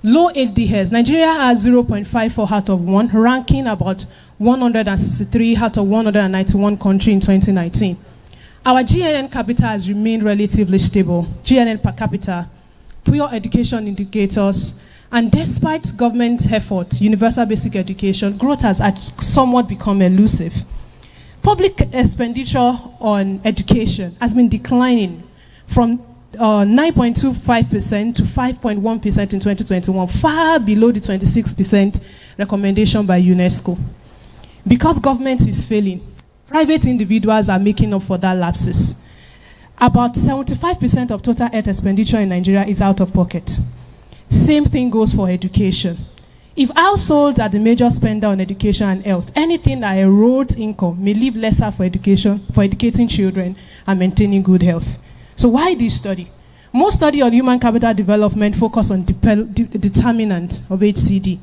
Low ADHs. Nigeria has 0.54 out of 1, ranking about 163 out of 191 countries in 2019. Our GNN capita has remained relatively stable. GNN per capita, pure education indicators, and despite government effort, universal basic education, growth has somewhat become elusive. Public expenditure on education has been declining from 9.25% to 5.1% in 2021, far below the 26% recommendation by UNESCO. Because government is failing, private individuals are making up for that lapses. About 75% of total health expenditure in Nigeria is out of pocket. Same thing goes for education. If households are the major spender on education and health, anything that erodes income may leave lesser for education, for educating children and maintaining good health. So why this study? Most study on human capital development focus on determinant of HCD,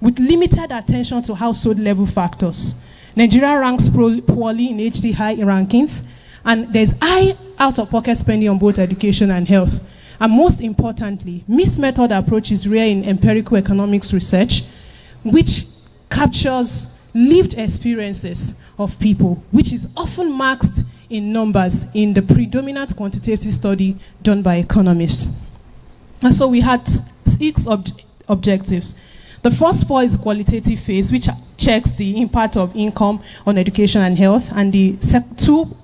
with limited attention to household level factors. Nigeria ranks poorly in HDI rankings, and there's high out-of-pocket spending on both education and health. And most importantly, mixed method approach is rare in empirical economics research, which captures lived experiences of people, which is often masked in numbers in the predominant quantitative study done by economists. And so we had 6 objectives. The first 4 is qualitative phase, which checks the impact of income on education and health, and the 2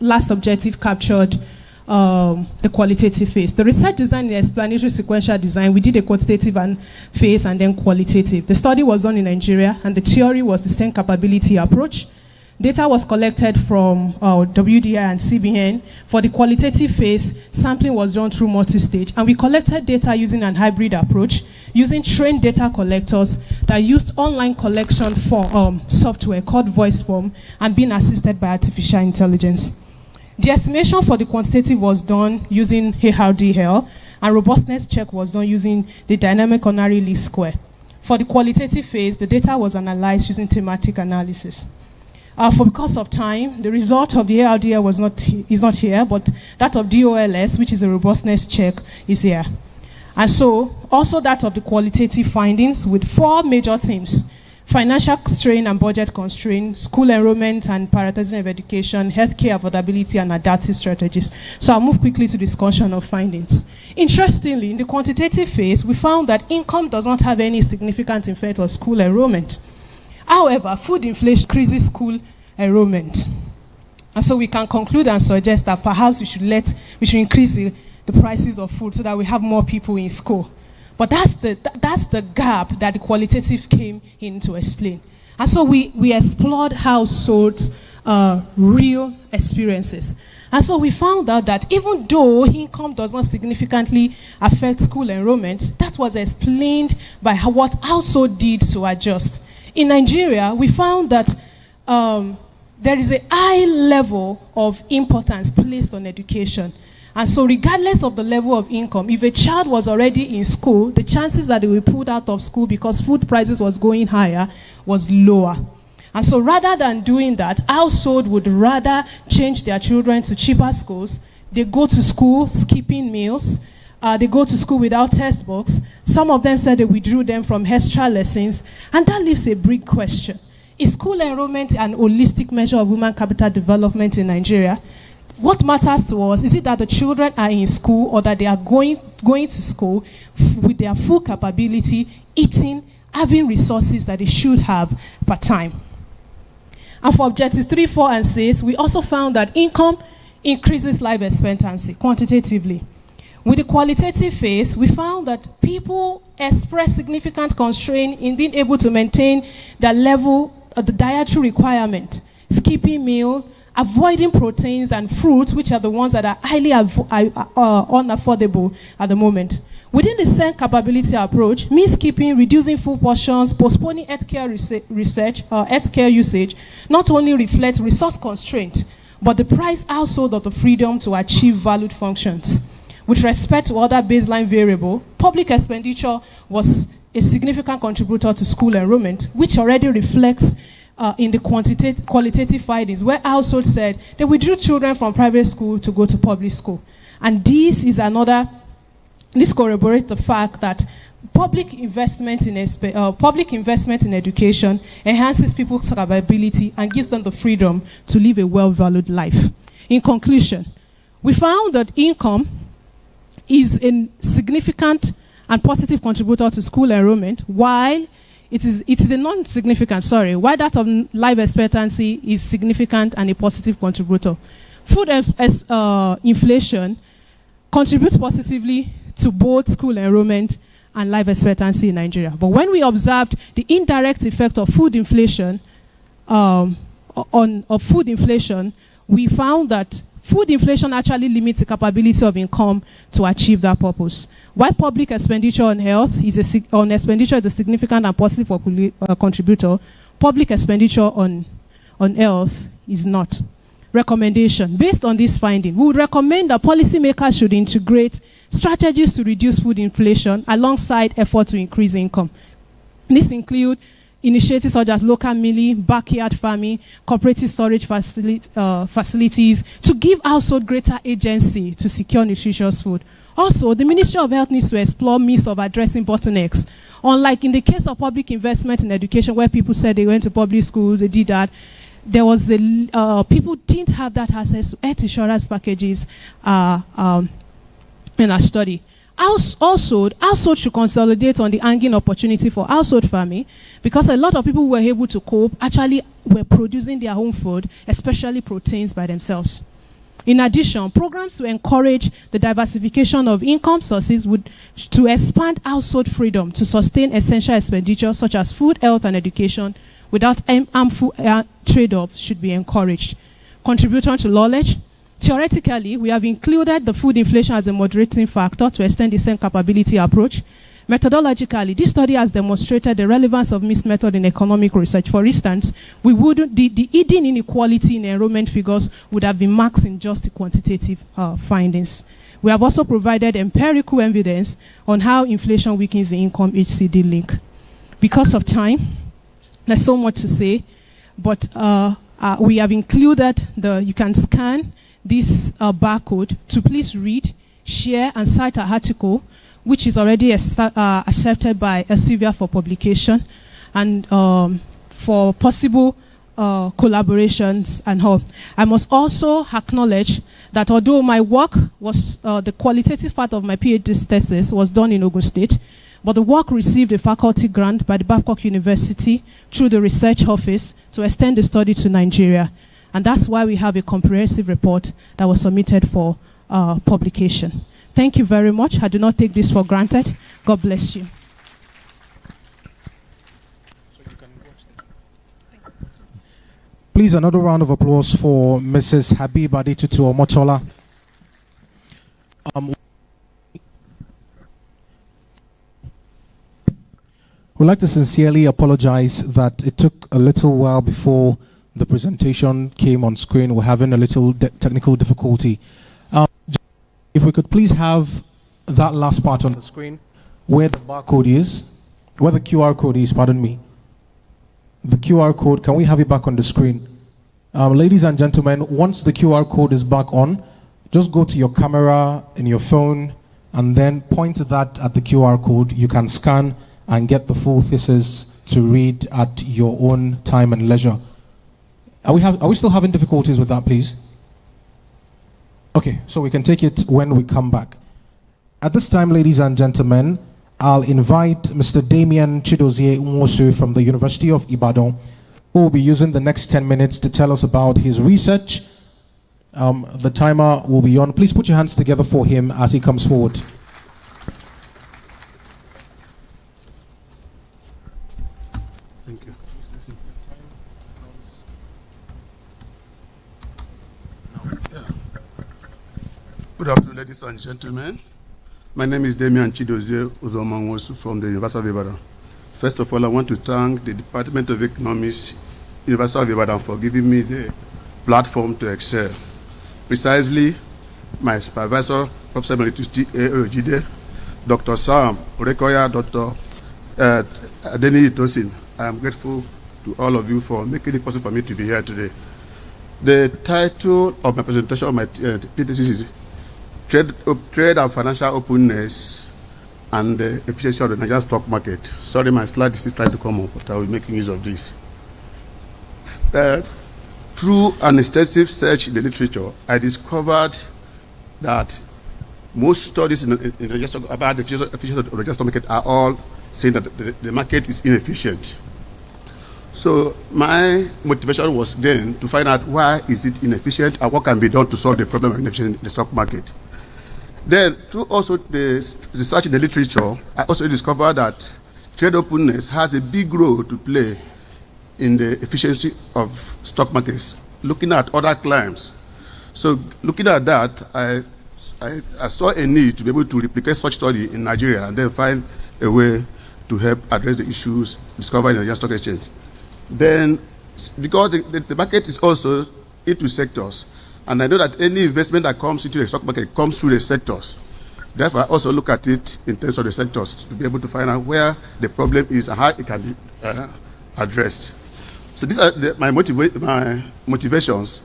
last objective captured the qualitative phase. The research design and explanatory sequential design, we did a quantitative phase and then qualitative. The study was done in Nigeria, and the theory was the STEM capability approach. Data was collected from WDI and CBN. For the qualitative phase, sampling was done through multi-stage, and we collected data using an hybrid approach, using trained data collectors that used online collection for software called VoiceForm and being assisted by artificial intelligence. The estimation for the quantitative was done using ARDL, and robustness check was done using the dynamic ordinary least square. For the qualitative phase, the data was analyzed using thematic analysis. Because of time, the result of the ARDL is not here, but that of DOLS, which is a robustness check, is here. And so, also that of the qualitative findings with 4 major themes: financial strain and budget constraint, school enrollment and prioritizing of education, healthcare affordability, and adaptive strategies. So I'll move quickly to discussion of findings. Interestingly, in the quantitative phase, we found that income does not have any significant effect on school enrollment. However, food inflation increases school enrollment. And so we can conclude and suggest that perhaps we should increase the prices of food so that we have more people in school. But that's the gap that the qualitative came in to explain. And so we explored households' real experiences. And so we found out that even though income does not significantly affect school enrollment, that was explained by what household did to adjust. In Nigeria, we found that there is a high level of importance placed on education. And so regardless of the level of income, if a child was already in school, the chances that they were pulled out of school because food prices was going higher was lower. And so rather than doing that, household would rather change their children to cheaper schools. They go to school skipping meals. They go to school without textbooks. Some of them said they withdrew them from extra lessons. And that leaves a big question. Is school enrollment an holistic measure of human capital development in Nigeria? What matters to us, is it that the children are in school or that they are going to school with their full capability, eating, having resources that they should have per time? And for objectives 3, 4, and 6, we also found that income increases life expectancy quantitatively. With the qualitative phase, we found that people express significant constraint in being able to maintain the level of the dietary requirement, skipping meal, avoiding proteins and fruits, which are the ones that are highly unaffordable at the moment. Within the same capability approach, meal skipping, reducing food portions, postponing healthcare healthcare usage, not only reflects resource constraint, but deprives household of the freedom to achieve valued functions. With respect to other baseline variable, public expenditure was a significant contributor to school enrollment, which already reflects in the qualitative findings, where households said they withdrew children from private school to go to public school. And this corroborates the fact that public investment in education enhances people's capability and gives them the freedom to live a well-valued life. In conclusion, we found that income is a significant and positive contributor to school enrollment, while it is a non-significant, while that of life expectancy is significant and a positive contributor. Food inflation contributes positively to both school enrollment and life expectancy in Nigeria. But when we observed the indirect effect of food inflation, we found that food inflation actually limits the capability of income to achieve that purpose. While public expenditure on health is a significant and positive contributor, public expenditure on health is not. Recommendation. Based on this finding, we would recommend that policymakers should integrate strategies to reduce food inflation alongside efforts to increase income. This includes initiatives such as local milling, backyard farming, cooperative storage facilities to give households greater agency to secure nutritious food. Also, the Ministry of Health needs to explore means of addressing bottlenecks. Unlike in the case of public investment in education, where people said they went to public schools, they did that, there was people didn't have that access to health insurance packages in our study. Household should consolidate on the hanging opportunity for household farming, because a lot of people who were able to cope actually were producing their own food, especially proteins, by themselves. In addition, programs to encourage the diversification of income sources to expand household freedom to sustain essential expenditure such as food, health, and education without harmful trade-offs should be encouraged. Contributing to knowledge. Theoretically, we have included the food inflation as a moderating factor to extend the same capability approach. Methodologically, this study has demonstrated the relevance of mixed method in economic research. For instance, the hidden inequality in enrollment figures would have been masked in just the quantitative findings. We have also provided empirical evidence on how inflation weakens the income HCD link. Because of time, there's so much to say, but we have included you can scan this barcode to please read, share, and cite our article, which is already accepted by Elsevier for publication, and for possible collaborations and all. I must also acknowledge that although my work was, the qualitative part of my PhD thesis was done in Ogun State, but the work received a faculty grant by the Babcock University through the research office to extend the study to Nigeria. And that's why we have a comprehensive report that was submitted for publication. Thank you very much. I do not take this for granted. God bless you. Please, another round of applause for Mrs. Habib Adedtutu Omotola. We'd like to sincerely apologize that it took a little while before the presentation came on screen. We're having a little technical difficulty. If we could please have that last part on the screen, where the barcode is, where the QR code is, pardon me. The QR code, can we have it back on the screen? Ladies and gentlemen, once the QR code is back on, just go to your camera in your phone and then point that at the QR code. You can scan and get the full thesis to read at your own time and leisure. Are we still having difficulties with that, please? Okay, so we can take it when we come back. At this time, ladies and gentlemen, I'll invite Mr. Damian Chidozie Nwosu from the University of Ibadan, who will be using the next 10 minutes to tell us about his research. The timer will be on. Please put your hands together for him as he comes forward. Thank you. Good afternoon, ladies and gentlemen. My name is Damian Chidozie Nwosu from the University of Ibadan. First of all, I want to thank the Department of Economics, University of Ibadan, for giving me the platform to excel. Precisely, my supervisor, Professor Emeritus Jide, Dr. Sam Orekoya, Dr. Adedtutu. I am grateful to all of you for making it possible for me to be here today. The title of my presentation of my thesis is Trade and Financial Openness and the Efficiency of the Nigerian Stock Market. Sorry, my slide is trying to come up, but I will be making use of this. through an extensive search in the literature, I discovered that most studies about the efficiency of the register market are all saying that the market is inefficient. So my motivation was then to find out why is it inefficient and what can be done to solve the problem of inefficiency in the stock market. Then, through also the research in the literature, I also discovered that trade openness has a big role to play in the efficiency of stock markets, looking at other climes. So looking at that, I saw a need to be able to replicate such study in Nigeria and then find a way to help address the issues discovered in the Nigerian Stock Exchange. Then, because the market is also into sectors, and I know that any investment that comes into the stock market comes through the sectors. Therefore, I also look at it in terms of the sectors to be able to find out where the problem is and how it can be addressed. So these are my motivations.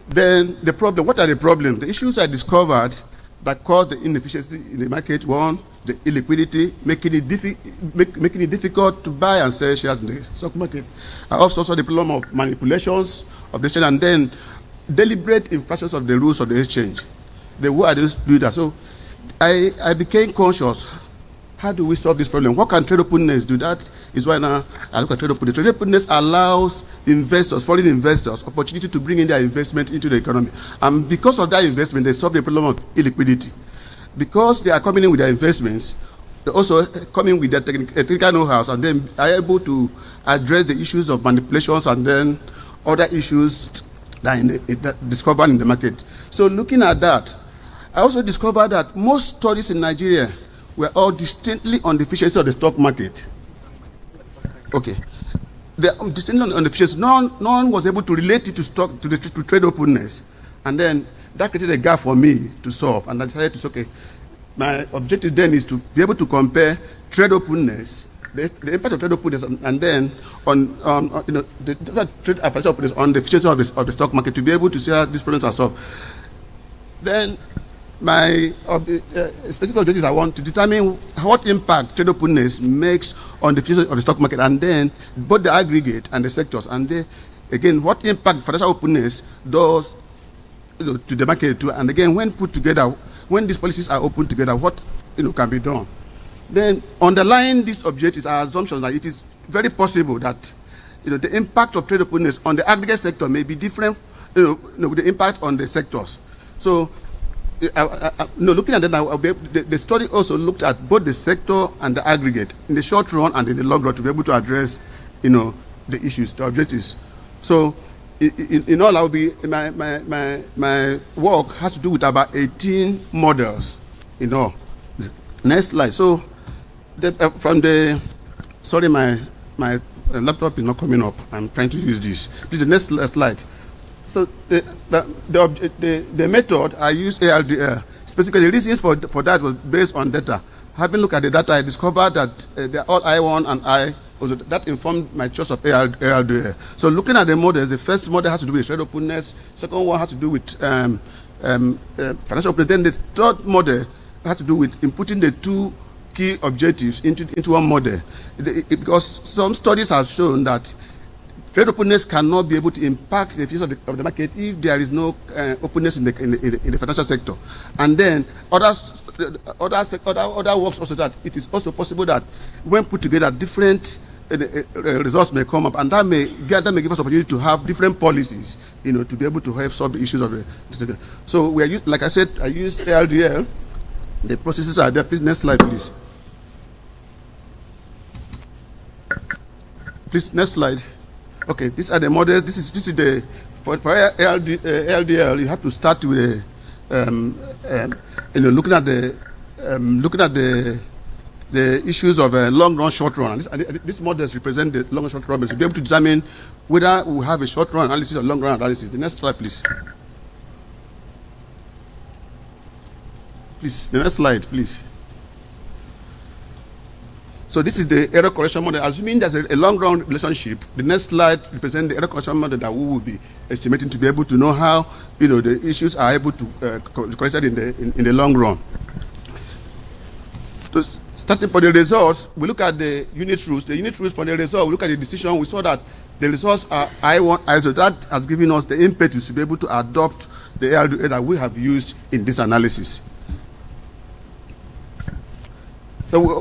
Then the problem, what are the problems? The issues I discovered that cause the inefficiency in the market, one, the illiquidity, making it difficult to buy and sell shares in the stock market. I also saw the problem of manipulations of the exchange and then deliberate infractions of the rules of the exchange. The way I do that. So I became conscious. How do we solve this problem? What can trade openness do? That is why now I look at trade openness. Trade openness allows investors, foreign investors, opportunity to bring in their investment into the economy. And because of that investment, they solve the problem of illiquidity. Because they are coming in with their investments, they also come in with their technical know-how and then are able to address the issues of manipulations and then other issues that discovered in the market. So looking at that, I also discovered that most studies in Nigeria were all distinctly on the efficiency of the stock market. Okay. They are distinctly on the efficiency. None was able to relate it to trade openness. And then that created a gap for me to solve. And I decided to say, okay, my objective then is to be able to compare trade openness, the impact of trade openness, and then on the trade openness on the efficiency of the stock market to be able to see how these problems are solved. Then my specific objectives, I want to determine what impact trade openness makes on the efficiency of the stock market, and then both the aggregate and the sectors, and then, again, what impact financial openness does to the market too, and again, when put together, when these policies are open together, what can be done. Then underlying these objectives are assumptions that it is very possible that the impact of trade openness on the aggregate sector may be different with the impact on the sectors. So looking at that, the study also looked at both the sector and the aggregate in the short run and in the long run to be able to address the issues, the objectives. So in all, I'll be my work has to do with about 18 models. Next slide. So sorry, my laptop is not coming up. I'm trying to use this. Please, the next slide. So the method I used ALDL. Specifically, the reasons for that was based on data. Having looked at the data, I discovered that they're all I1 and I. That informed my choice of ALDL. So looking at the models, the first model has to do with trade openness. Second one has to do with financial openness. Then the third model has to do with inputting the two key objectives into one model. Because some studies have shown that trade openness cannot be able to impact the efficiency of the market if there is no openness in the financial sector. And then other works also that it is also possible that when put together, different results may come up, and that may give us opportunity to have different policies, to be able to help solve the issues of the. So like I said, I used ALDL. The processes are there. Please, next slide, please. Please, next slide. Okay, these are the models. This is the for ALDL. You have to start with looking at the issues of long run, short run. These models represent the long and short run. To be able to determine whether we have a short run analysis or long run analysis. The next slide, please. Please, the next slide, please. So this is the error correction model. Assuming there's a long-run relationship, the next slide represents the error correction model that we will be estimating to be able to know how the issues are able to be corrected in the long run. Starting for the results, we look at the unit rules. The unit rules for the result, we look at the decision, we saw that the results are I1, so that has given us the impetus to be able to adopt the ARDA that we have used in this analysis. So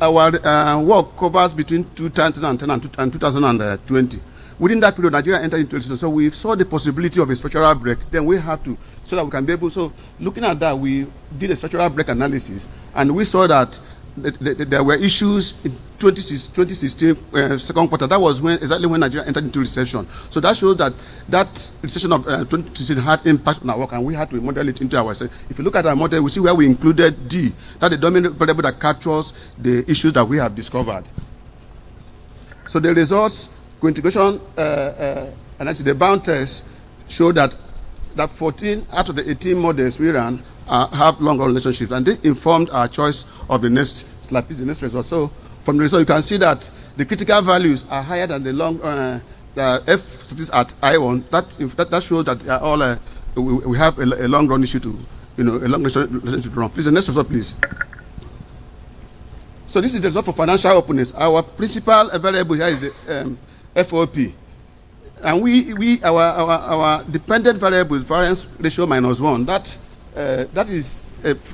our work covers between 2010 and 2020. Within that period, Nigeria entered into a recession. So we saw the possibility of a structural break. Then we had to, so that we can be able, so looking at that, we did a structural break analysis. And we saw that there were issues in 2016, second quarter. That was exactly when Nigeria entered into recession. So that shows that that recession of 2016 had impact on our work, and we had to model it into our. If you look at our model, we see where we included D, that the dominant variable that captures the issues that we have discovered. So the results, co-integration analysis, the bound test showed that 14 out of the 18 models we ran have long-run relationships, and they informed our choice of the next slide, the next result. So from the result, you can see that the critical values are higher than the long the F statistics at I1. That shows that all we have a long-run issue to, a long relationship to run. Please, the next result, please. So this is the result for financial openness. Our principal variable here is the FOP. And our dependent variable is variance ratio -1. That is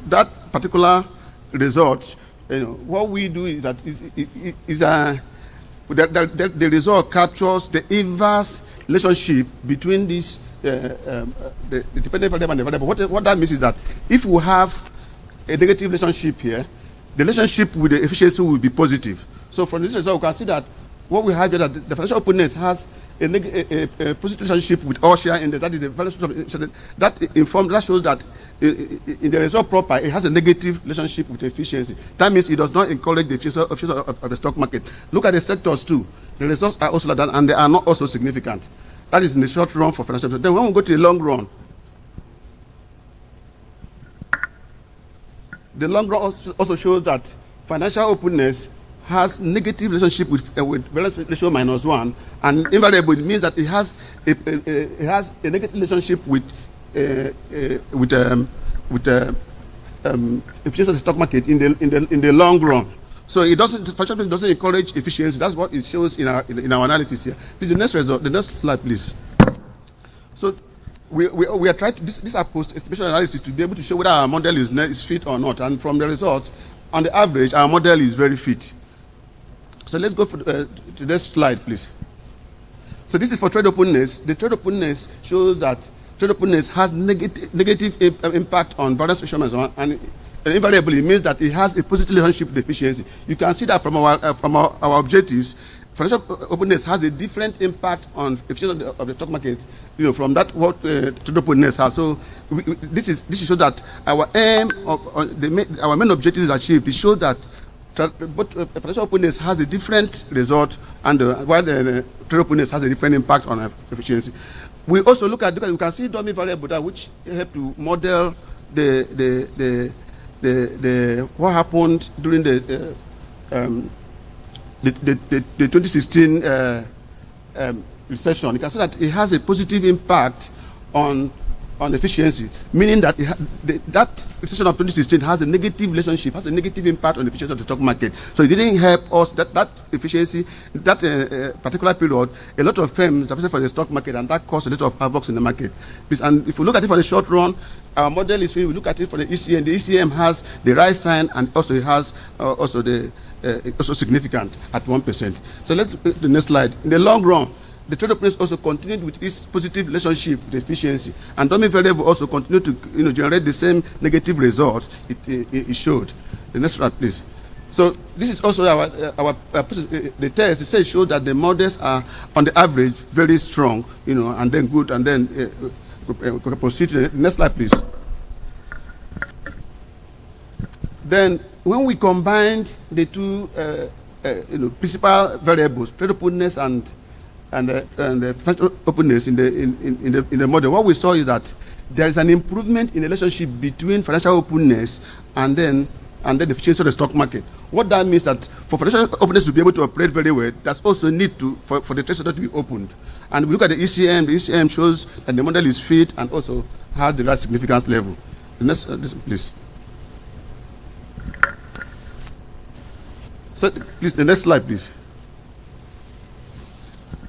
that particular result. What we do is that the result captures the inverse relationship between this the dependent variable and the variable. What that means is that if we have a negative relationship here, the relationship with the efficiency will be positive. So from this result, we can see that what we have here, that the financial openness has a positive relationship with all share index. That is the value that shows that in the result proper, it has a negative relationship with efficiency. That means it does not encourage the efficiency of the stock market. Look at the sectors too. The results are also like that, and they are not also significant. That is in the short run for financial. Then when we go to the long run, the long run also shows that financial openness has negative relationship with variance ratio -1, and invariable, it means that it has a negative relationship with efficiency of the stock market in the long run. So it doesn't encourage efficiency. That's what it shows in our analysis here. Please, the next result, the next slide, please. So we are trying to this post-estimation analysis to be able to show whether our model is fit or not, and from the results, on the average, our model is very fit. So let's go to this slide, please. So this is for trade openness. The trade openness shows that trade openness has negative impact on variance ratio -1, and invariably it means that it has a positive relationship with efficiency. You can see that from our objectives. Financial openness has a different impact on efficiency of the stock market, from that what trade openness has. So this shows that our aim our main objective is achieved. It shows that but financial openness has a different result, and while the trade openness has a different impact on efficiency. We also look at, because you can see Domi variable that which help to model the what happened during the 2016 recession. You can see that it has a positive impact on efficiency, meaning that that recession of 2016 has a negative relationship, has a negative impact on the efficiency of the stock market. So it didn't help us, that efficiency, that particular period, a lot of firms have for the stock market, and that caused a lot of havoc in the market. And if we look at it for the short run, our model is, we look at it for the ECM. The ECM has the right sign, and also it has also significant at 1%. So let's look at the next slide. In the long run, the trade openness also continued with its positive relationship with efficiency, and Domi variable also continued to generate the same negative results it showed. The next slide, please. So this is also the test. The test showed that the models are on the average very strong, and then good, and then proceed to the next slide, please. Then when we combined the two principal variables, trade openness and financial openness in the model, what we saw is that there is an improvement in the relationship between financial openness and then the efficiency of the stock market. What that means that for financial openness to be able to operate very well, that's also need for the trade sector to be opened. And we look at the ECM. The ECM shows that the model is fit and also has the right significance level. The next, please. So, please, the next slide, please.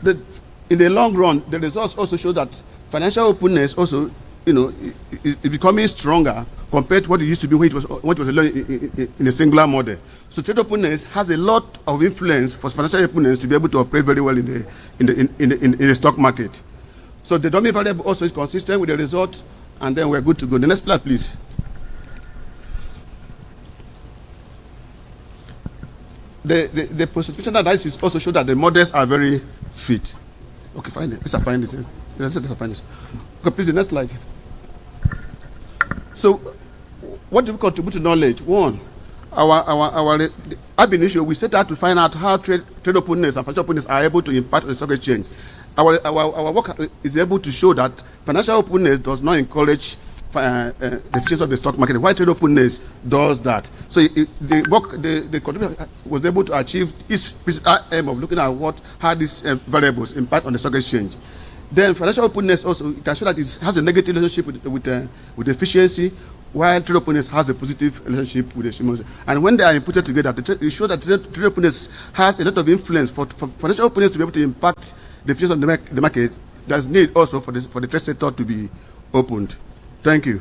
In the long run, the results also show that financial openness also, is becoming stronger compared to what it used to be when it was in a singular model. So trade openness has a lot of influence for financial openness to be able to operate very well in the stock market. So the dominant variable also is consistent with the result, and then we're good to go. The next slide, please. The post-suspicion analysis also show that the models are very fit. Okay, fine. These are fine. Okay, please, the next slide. So, what do we contribute to knowledge? One, our ab initio, we set out to find out how trade openness and financial openness are able to impact on the stock exchange. Our work is able to show that financial openness does not encourage the efficiency of the stock market, while trade openness does that. So the contributor was able to achieve its aim of looking at how these variables impact on the stock exchange. Then financial openness also can show that it has a negative relationship with efficiency, while trade openness has a positive relationship with the stimulus. And when they are inputted together, it shows that trade openness has a lot of influence. For financial openness to be able to impact the efficiency of the market, there's need also for the trade sector to be opened. Thank you.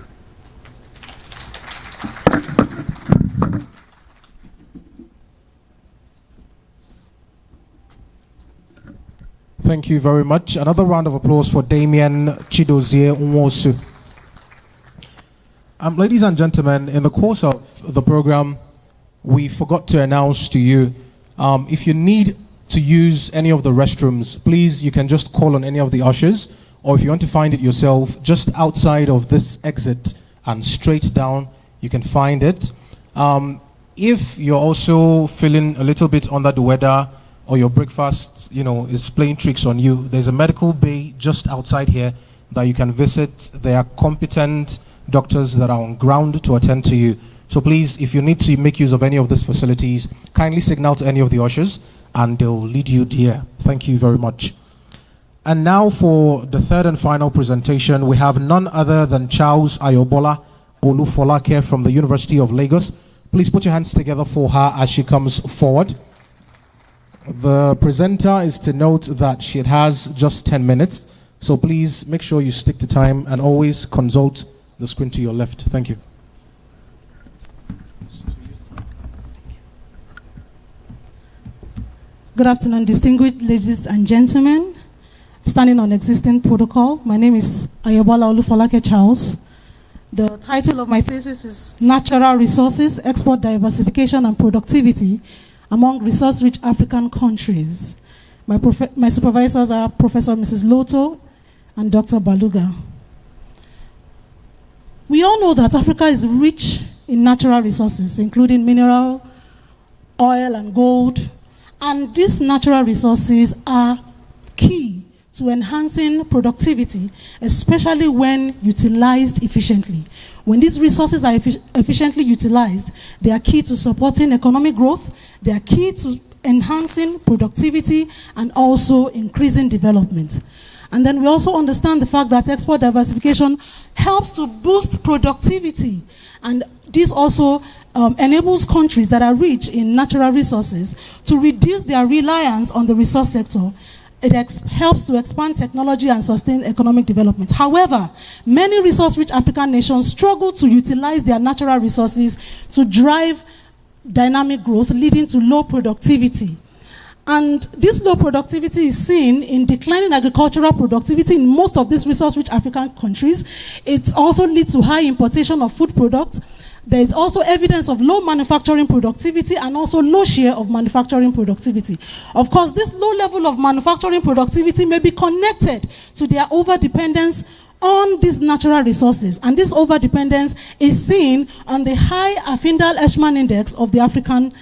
Thank you very much. Another round of applause for Damian, Chidozie, Nwosu. Ladies and gentlemen, in the course of the program, we forgot to announce to you, if you need to use any of the restrooms, please, you can just call on any of the ushers, or if you want to find it yourself, just outside of this exit and straight down, you can find it. If you're also feeling a little bit under the weather, or your breakfast, is playing tricks on you, there's a medical bay just outside here that you can visit. There are competent doctors that are on ground to attend to you. So please, if you need to make use of any of these facilities, kindly signal to any of the ushers and they'll lead you there. Thank you very much. And now for the third and final presentation, we have none other than Charles Ayobola Olufolake from the University of Lagos. Please put your hands together for her as she comes forward. The presenter is to note that she has just 10 minutes, so please make sure you stick to time and always consult the screen to your left. Thank you. Good afternoon, distinguished ladies and gentlemen. Standing on existing protocol, my name is Ayobola Olufolake Charles. The title of my thesis is Natural Resources, Export Diversification and Productivity among resource-rich African countries. My supervisors are Professor Mrs. Loto and Dr. Baluga. We all know that Africa is rich in natural resources, including mineral, oil, and gold. And these natural resources are key to enhancing productivity, especially when utilized efficiently. When these resources are efficiently utilized, they are key to supporting economic growth, they are key to enhancing productivity, and also increasing development. And then we also understand the fact that export diversification helps to boost productivity, and this also enables countries that are rich in natural resources to reduce their reliance on the resource sector. It helps to expand technology and sustain economic development. However, many resource-rich African nations struggle to utilize their natural resources to drive dynamic growth, leading to low productivity. And this low productivity is seen in declining agricultural productivity in most of these resource-rich African countries. It also leads to high importation of food products. There is also evidence of low manufacturing productivity and also low share of manufacturing productivity. Of course, this low level of manufacturing productivity may be connected to their over-dependence on these natural resources. And this over-dependence is seen on the high Affindal-Eshman index of the African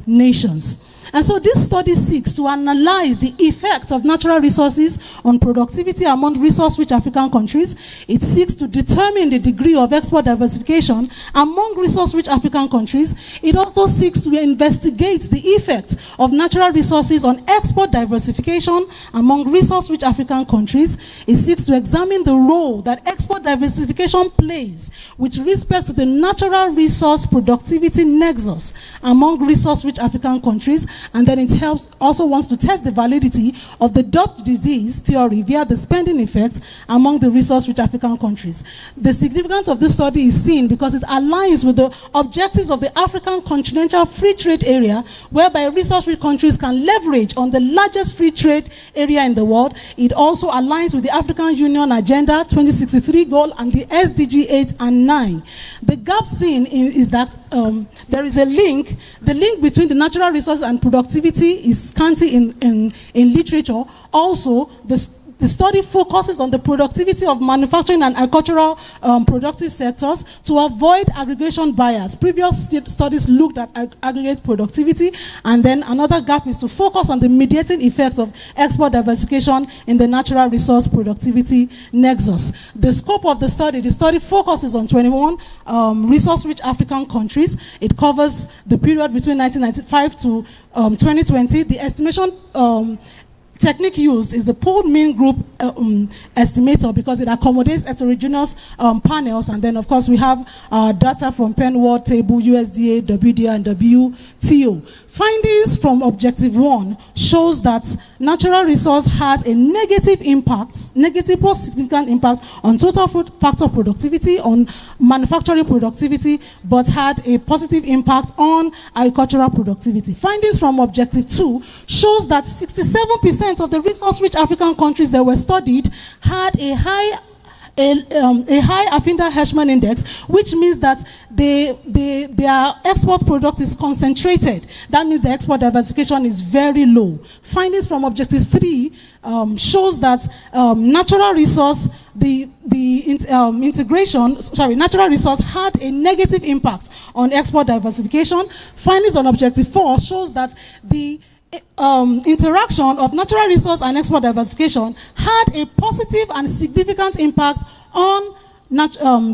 nations. And so this study seeks to analyze the effect of natural resources on productivity among resource-rich African countries. It seeks to determine the degree of export diversification among resource-rich African countries. It also seeks to investigate the effect of natural resources on export diversification among resource-rich African countries. It seeks to examine the role that export diversification plays with respect to the natural resource productivity nexus among resource-rich African countries. And then it also wants to test the validity of the Dutch disease theory via the spending effect among the resource-rich African countries. The significance of this study is seen because it aligns with the objectives of the African Continental Free Trade Area, whereby resource-rich countries can leverage on the largest free trade area in the world. It also aligns with the African Union Agenda 2063 goal and the SDG 8 and 9. The gap seen is that there is a link. The link between the natural resources and productivity is scanty in literature. Also, the study focuses on the productivity of manufacturing and agricultural productive sectors to avoid aggregation bias. Previous studies looked at aggregate productivity, and then another gap is to focus on the mediating effects of export diversification in the natural resource productivity nexus. The scope of the study focuses on 21 resource-rich African countries. It covers the period between 1995 to 2020. The estimation technique used is the pooled mean group estimator because it accommodates heterogeneous panels, and then of course we have data from Penn World Table, USDA, WDA, and WTO. Findings from Objective 1 shows that natural resource has a negative or significant impact on total food factor productivity, on manufacturing productivity, but had a positive impact on agricultural productivity. Findings from Objective 2 shows that 67% of the resource-rich African countries that were studied had a high Affinda-Hirschman index, which means that their export product is concentrated. That means the export diversification is very low. Findings from Objective 3 shows that natural resource natural resource had a negative impact on export diversification. Findings on Objective 4 shows that the interaction of natural resource and export diversification had a positive and significant impact on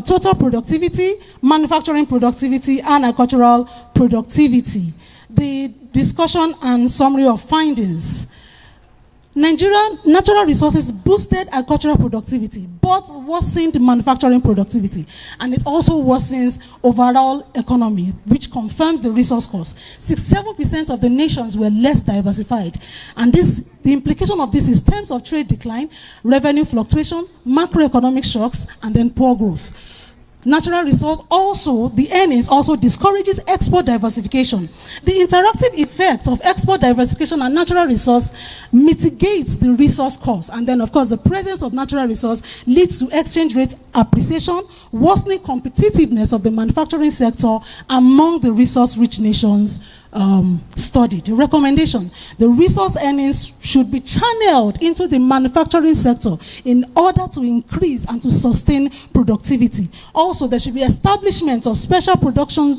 total productivity, manufacturing productivity, and agricultural productivity. The discussion and summary of findings. Nigerian natural resources boosted agricultural productivity, but worsened manufacturing productivity. And it also worsens overall economy, which confirms the resource cost. 67% of the nations were less diversified. And the implication of this is terms of trade decline, revenue fluctuation, macroeconomic shocks, and then poor growth. Natural resource the earnings also discourages export diversification. The interactive effect of export diversification and natural resource mitigates the resource cost. And then, of course, the presence of natural resource leads to exchange rate appreciation, worsening competitiveness of the manufacturing sector among the resource-rich nations studied. The recommendation: the resource earnings should be channeled into the manufacturing sector in order to increase and to sustain productivity. Also, there should be establishment of special production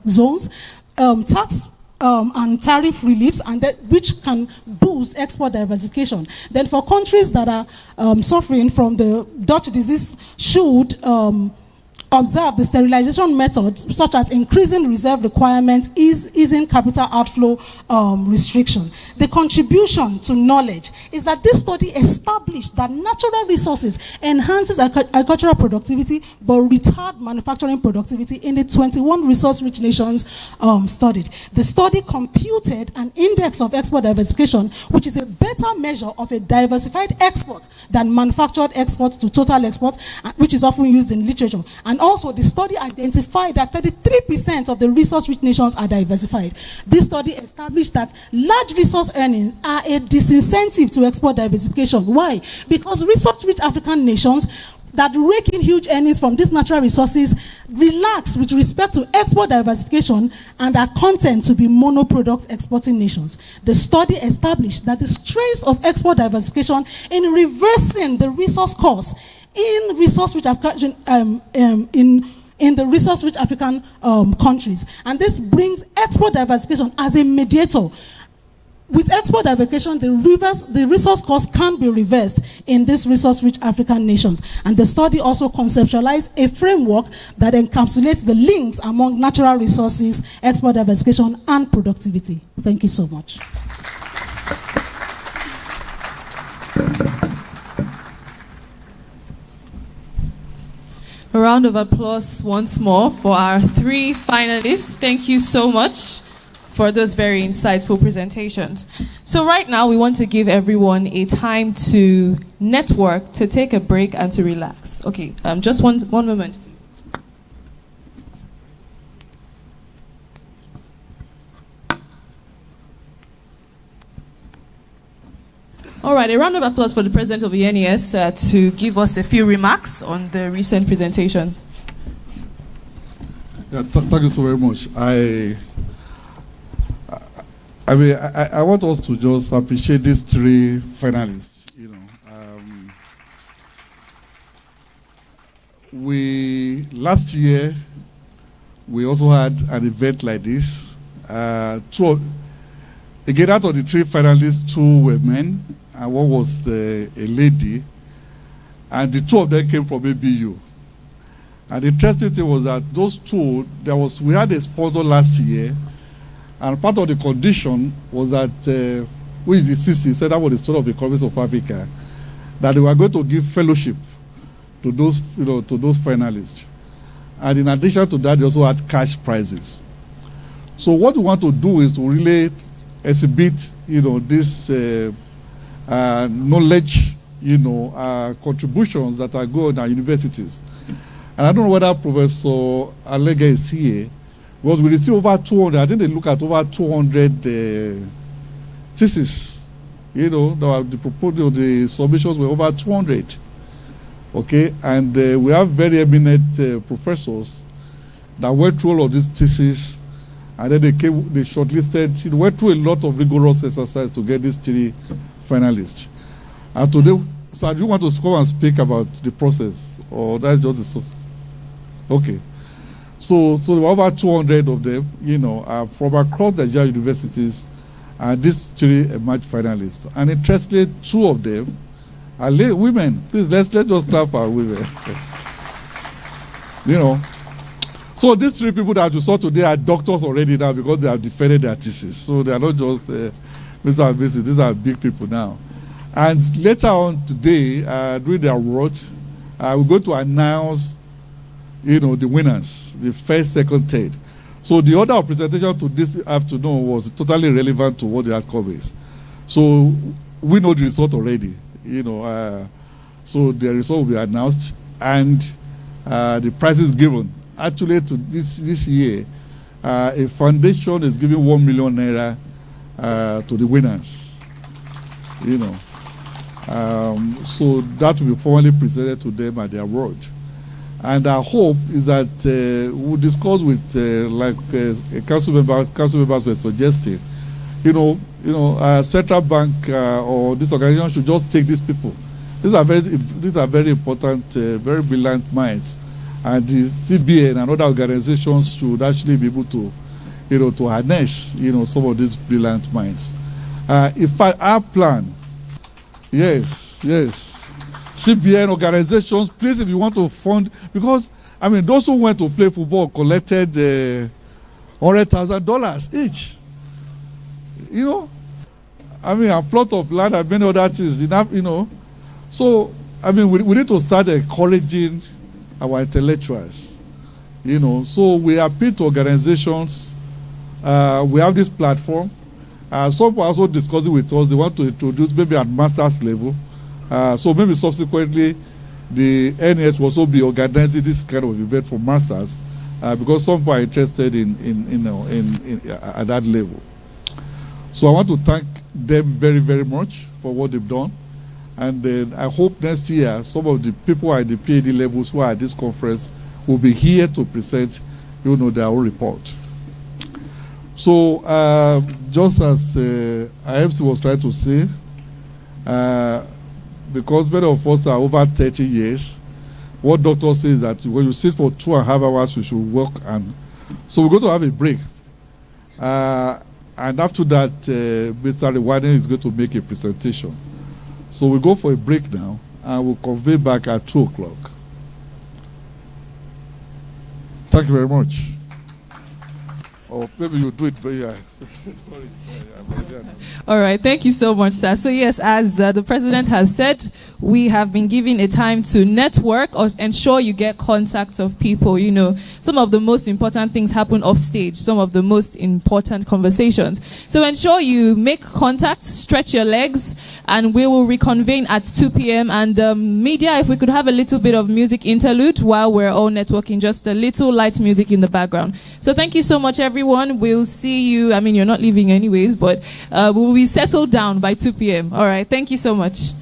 zones, tax and tariff reliefs, and which can boost export diversification. Then for countries that are suffering from the Dutch disease should observe the sterilization method, such as increasing reserve requirements, easing capital outflow restriction. The contribution to knowledge is that this study established that natural resources enhances agricultural productivity but retard manufacturing productivity in the 21 resource-rich nations studied. The study computed an index of export diversification, which is a better measure of a diversified export than manufactured export to total export, which is often used in literature. And also, the study identified that 33% of the resource-rich nations are diversified. This study established that large resource earnings are a disincentive to export diversification. Why? Because resource-rich African nations that rake in huge earnings from these natural resources relax with respect to export diversification and are content to be monoproduct exporting nations. The study established that the strength of export diversification in reversing the resource cost in resource-rich African in the resource-rich African countries, and this brings export diversification as a mediator. With export diversification, the resource cost can be reversed in these resource-rich African nations. And the study also conceptualized a framework that encapsulates the links among natural resources, export diversification, and productivity. Thank you so much. A round of applause once more for our 3 finalists. Thank you so much for those very insightful presentations. So right now, we want to give everyone a time to network, to take a break, and to relax. Okay, just one moment, please. All right, a round of applause for the president of the NES to give us a few remarks on the recent presentation. Yeah, thank you so very much. I want us to just appreciate these 3 finalists. Last year we also had an event like this. Again, out of the 3 finalists, 2 were men, and 1 was a lady, and the 2 of them came from ABU. And the interesting thing was that those 2, we had a sponsor last year. And part of the condition was that, which the thesis said that was the story of the economies of Africa, that they were going to give fellowship to those, to those finalists. And in addition to that, they also had cash prizes. So what we want to do is to really exhibit, this knowledge, contributions that are going at universities. And I don't know whether Professor Alega is here. Because we received over 200, I think they look at over 200 theses. The submissions were over 200. Okay, and we have very eminent professors that went through all of these theses, and then they shortlisted, went through a lot of rigorous exercise to get these 3 finalists. And today, so do you want to come and speak about the process? Or that's just okay. So there were over 200 of them, from across the Nigerian universities, and these 3 emerged finalists. And interestingly, 2 of them are women. Please, let's just clap for women. So these 3 people that you saw today are doctors already now because they have defended their thesis. So they are not just Mr. and Mrs. These are big people now. And later on today, during the award, we're going to announce the winners, the first, second, third. So the order of presentation to this afternoon was totally relevant to what the outcome is. So we know the result already, so the result will be announced, and the prizes given. Actually, to this year, a foundation is giving 1 million naira to the winners, so that will be formally presented to them at the award. And our hope is that we'll discuss with, council members were suggesting, central bank or this organization should just take these people. These are very important, very brilliant minds, and the CBN and other organizations should actually be able to, to harness, some of these brilliant minds. In fact, our plan, yes. CBN organizations, please, if you want to fund, because, those who went to play football collected $100,000 each. A plot of land and many other things, So, we need to start encouraging our intellectuals, So we appeal to organizations. We have this platform. Some people also discussing with us, they want to introduce maybe at master's level. So maybe subsequently, the NES will also be organizing this kind of event for masters, because some people are interested in at that level. So I want to thank them very, very much for what they've done, and then I hope next year some of the people at the PhD levels who are at this conference will be here to present, their own report. So just as IMC was trying to say. Because many of us are over 30 years, what doctor says that when you sit for 2.5 hours, you should work. And so we're going to have a break. And after that, Mr. Rewani is going to make a presentation. So we'll go for a break now, and we'll convene back at 2 o'clock. Thank you very much. Or maybe you do it, but yeah. Sorry. All right, thank you so much, sir. So yes, as the president has said, we have been given a time to network or ensure you get contacts of people. You know, some of the most important things happen off stage, some of the most important conversations. So ensure you make contacts, stretch your legs, and we will reconvene at 2 p.m. And media, if we could have a little bit of music interlude while we're all networking, just a little light music in the background. So thank you so much, everyone. We'll see you. I mean, you're not leaving anyways, but we will be settled down by 2 p.m. All right, thank you so much.